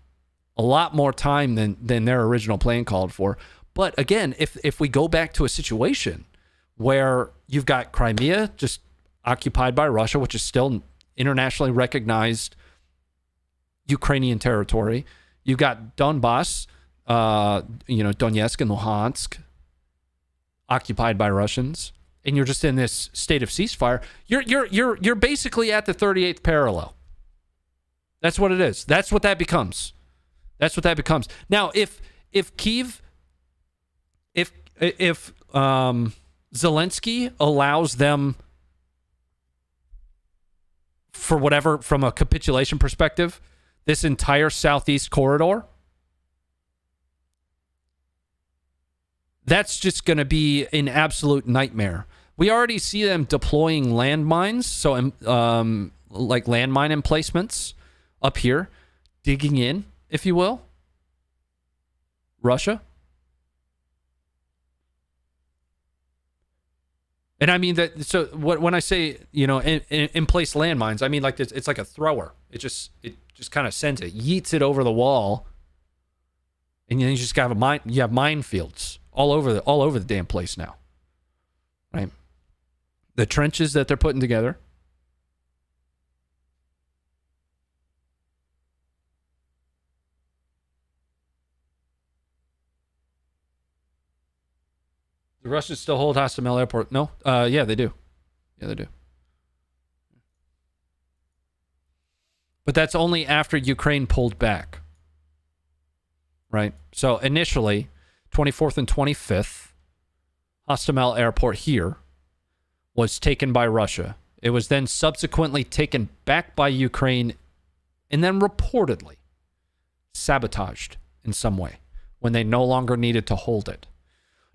a lot more time than their original plan called for. But again, if we go back to a situation where you've got Crimea just occupied by Russia, which is still internationally recognized Ukrainian territory, you've got Donbass, Donetsk and Luhansk occupied by Russians, and you're just in this state of ceasefire, you're basically at the 38th parallel. That's what it is. That's what that becomes. That's what that becomes. Now, if Kyiv, if Zelensky allows them, for whatever, from a capitulation perspective, this entire southeast corridor, that's just going to be an absolute nightmare. We already see them deploying landmines, so like landmine emplacements up here, digging in, if you will. Russia. And I mean that. So when I say in place landmines, I mean like this. It's like a thrower. It just kind of sends it, yeets it over the wall, and then you just got you have minefields all over the damn place now, right? The trenches that they're putting together. The Russians still hold Hostomel Airport? No? Yeah, they do. Yeah, they do. But that's only after Ukraine pulled back. Right? So initially, 24th and 25th, Hostomel Airport here was taken by Russia. It was then subsequently taken back by Ukraine and then reportedly sabotaged in some way when they no longer needed to hold it.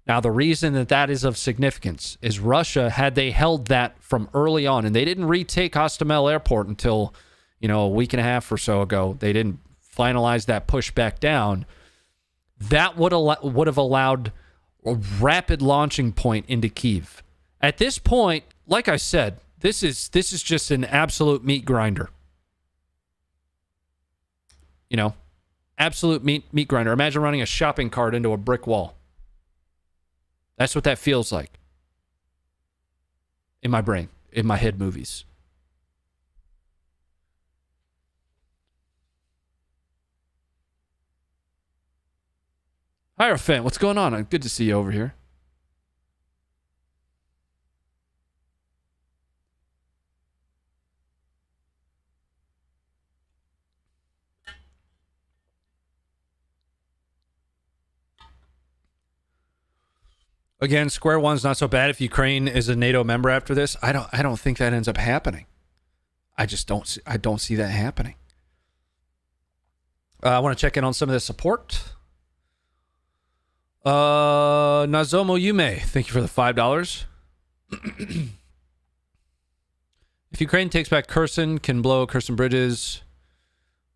Now, the reason that is of significance is Russia, had they held that from early on, and they didn't retake Hostomel Airport until, a week and a half or so ago. They didn't finalize that push back down. That would have allowed a rapid launching point into Kyiv. At this point, like I said, this is just an absolute meat grinder. Absolute meat grinder. Imagine running a shopping cart into a brick wall. That's what that feels like. In my brain, in my head movies. Hi, Irpin. What's going on? Good to see you over here. Again, square one's not so bad if Ukraine is a NATO member after this. I don't think that ends up happening. I don't see that happening. I want to check in on some of the support. Nazomo Yume, thank you for the $5. If Ukraine takes back Kherson, can blow Kherson bridges,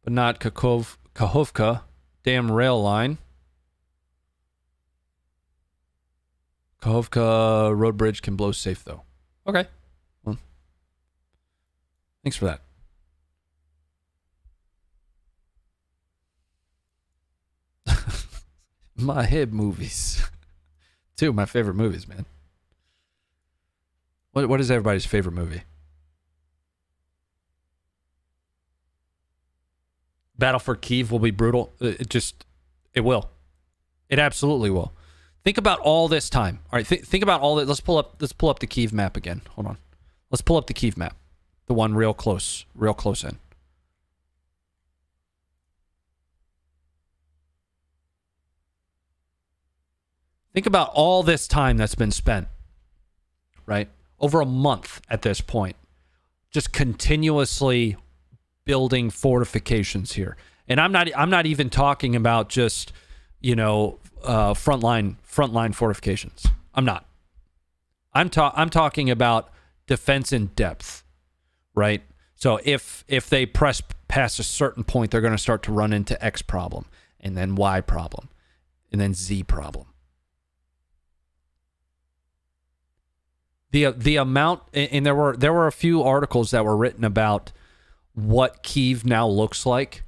but not Kakhovka damn rail line. Kakhovka road bridge can blow safe though. Okay. Well, thanks for that. My head movies. Two of my favorite movies, man. What is everybody's favorite movie? Battle for Kyiv will be brutal. It will. It absolutely will. Think about all this time. All right, think about all that. Let's pull up the Kyiv map again. Hold on. Let's pull up the Kyiv map. The one real close in. Think about all this time that's been spent, right? Over a month at this point, just continuously building fortifications here. And I'm not even talking about just, frontline fortifications. I'm not. I'm talking about defense in depth, right? So if they press past a certain point, they're going to start to run into X problem, and then Y problem, and then Z problem. The amount, and there were a few articles that were written about what Kyiv now looks like,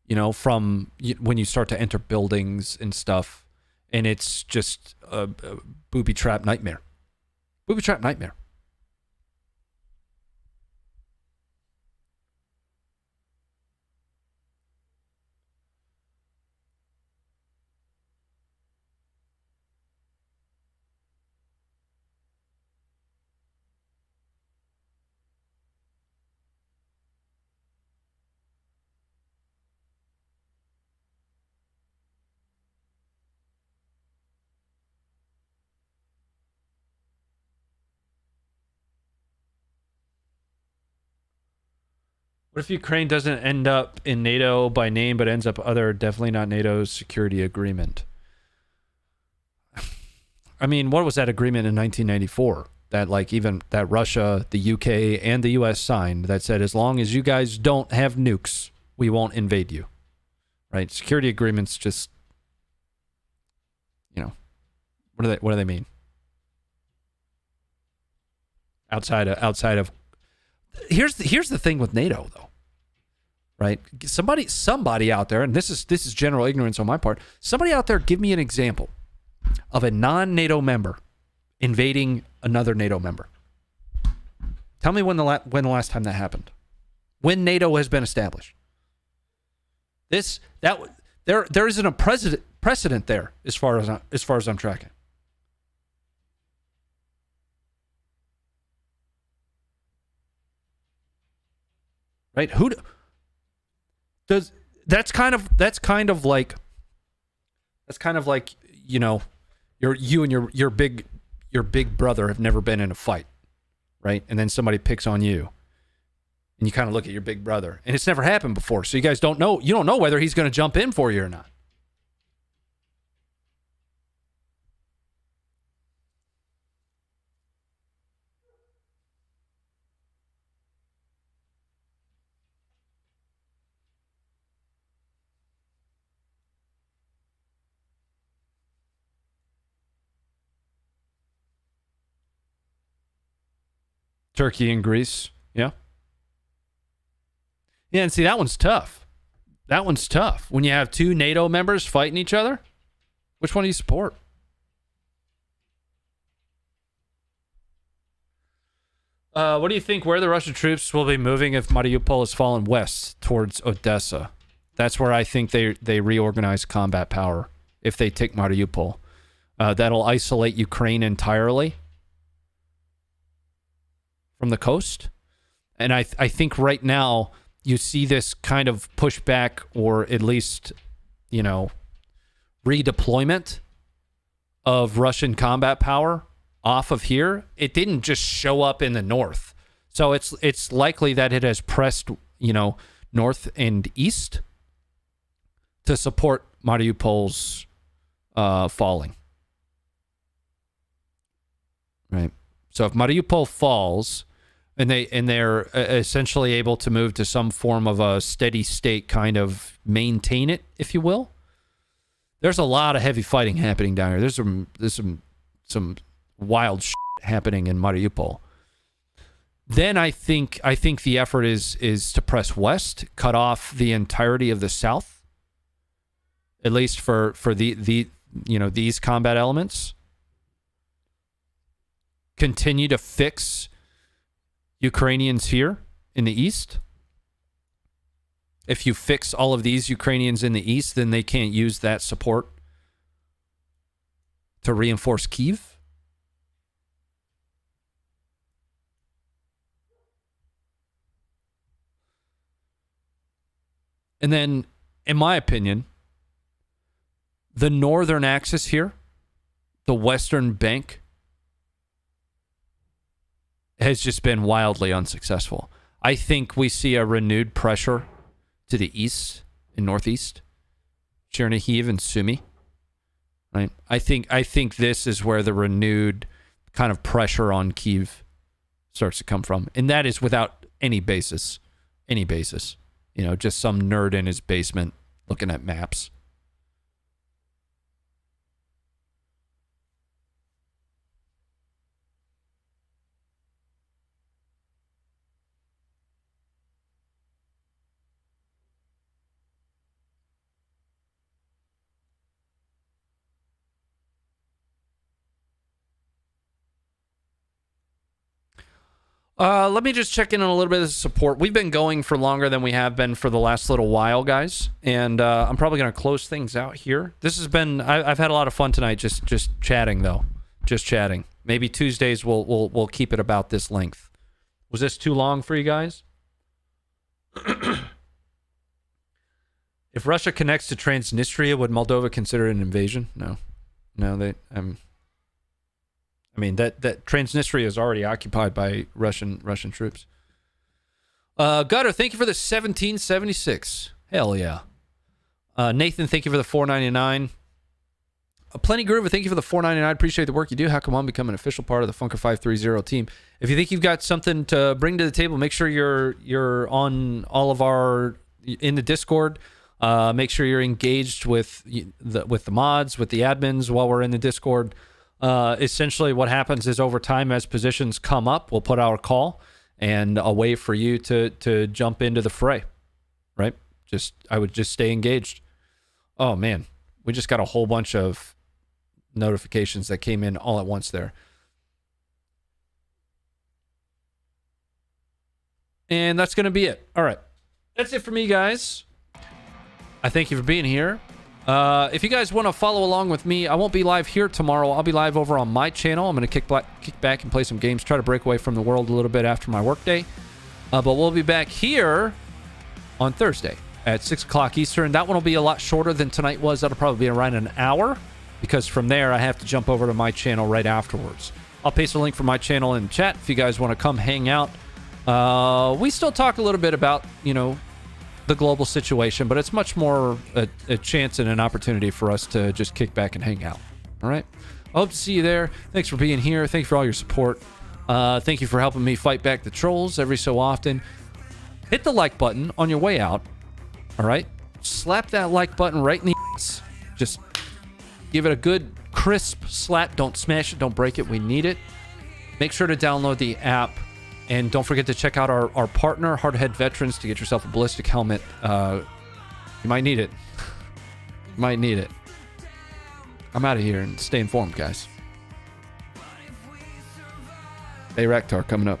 you know, from when you start to enter buildings and stuff, and it's just a booby trap nightmare. Booby trap nightmare. What if Ukraine doesn't end up in NATO by name, but ends up other, definitely not NATO's security agreement? I mean, what was that agreement in 1994 that like even that Russia, the UK, and the US signed that said, as long as you guys don't have nukes, we won't invade you, right? Security agreements just, you know, what do they mean? Outside of here's the thing with NATO though, right? Somebody out there, and this is general ignorance on my part. Somebody out there, give me an example of a non-NATO member invading another NATO member. Tell me when the last time that happened. When NATO has been established. There isn't a precedent there as far as I'm tracking. Right? That's kind of like you know, you and your big brother have never been in a fight, right? And then somebody picks on you, and you kind of look at your big brother, and it's never happened before, so you guys don't know whether he's going to jump in for you or not. Turkey and Greece, yeah. Yeah, and see, that one's tough. That one's tough. When you have two NATO members fighting each other, which one do you support? What do you think where the Russian troops will be moving if Mariupol has fallen west towards Odessa? That's where I think they reorganize combat power if they take Mariupol. That'll isolate Ukraine entirely from the coast. And I think right now you see this kind of pushback, or at least, you know, redeployment of Russian combat power off of here. It didn't just show up in the north. So it's likely that it has pressed, you know, north and east to support Mariupol's falling. Right. So if Mariupol falls, and they're essentially able to move to some form of a steady state, kind of maintain it, if you will. There's a lot of heavy fighting happening down here. There's some wild shit happening in Mariupol. Then I think the effort is to press west, cut off the entirety of the south, at least for the you know, these combat elements. Continue to fix Ukrainians here in the east. If you fix all of these Ukrainians in the east, then they can't use that support to reinforce Kyiv. And then, in my opinion, the northern axis here, the western bank, has just been wildly unsuccessful. I think we see a renewed pressure to the east and northeast, Chernihiv and Sumi. Right? I think this is where the renewed kind of pressure on Kyiv starts to come from, and that is without any basis. You know, just some nerd in his basement looking at maps. Let me just check in on a little bit of support. We've been going for longer than we have been for the last little while, guys. And I'm probably going to close things out here. This has been... I've had a lot of fun tonight just chatting, though. Just chatting. Maybe Tuesdays we'll keep it about this length. Was this too long for you guys? If Russia connects to Transnistria, would Moldova consider it an invasion? No. No, they... I mean, that Transnistria is already occupied by Russian troops. Gutter, thank you for the 1776. Hell yeah. Nathan, thank you for the 499. Plenty Groover, thank you for the 499. Appreciate the work you do. How come on become an official part of the Funker 530 team? If you think you've got something to bring to the table, make sure you're on all of our in the Discord. Make sure you're engaged with the mods, with the admins while we're in the Discord. Essentially what happens is over time as positions come up, we'll put out a call and a way for you to jump into the fray, right? I would just stay engaged. Oh man, we just got a whole bunch of notifications that came in all at once there. And that's going to be it. All right. That's it for me, guys. I thank you for being here. If you guys want to follow along with me, I won't be live here tomorrow. I'll be live over on my channel. I'm going to kick back and play some games, try to break away from the world a little bit after my workday. But we'll be back here on Thursday at 6 o'clock Eastern. That one will be a lot shorter than tonight was. That'll probably be around an hour because from there I have to jump over to my channel right afterwards. I'll paste a link for my channel in chat if you guys want to come hang out. We still talk a little bit about, the global situation, but it's much more a chance and an opportunity for us to just kick back and hang out. All right. I hope to see you there. Thanks for being here. Thank you for all your support. Thank you for helping me fight back the trolls every so often. Hit the like button on your way out. All right. Slap that like button right in the ass. Just give it a good crisp slap. Don't smash it. Don't break it. We need it. Make sure to download the app. And don't forget to check out our partner, Hardhead Veterans, to get yourself a ballistic helmet. You might need it. You might need it. I'm out of here and stay informed, guys. Hey, Raktar coming up.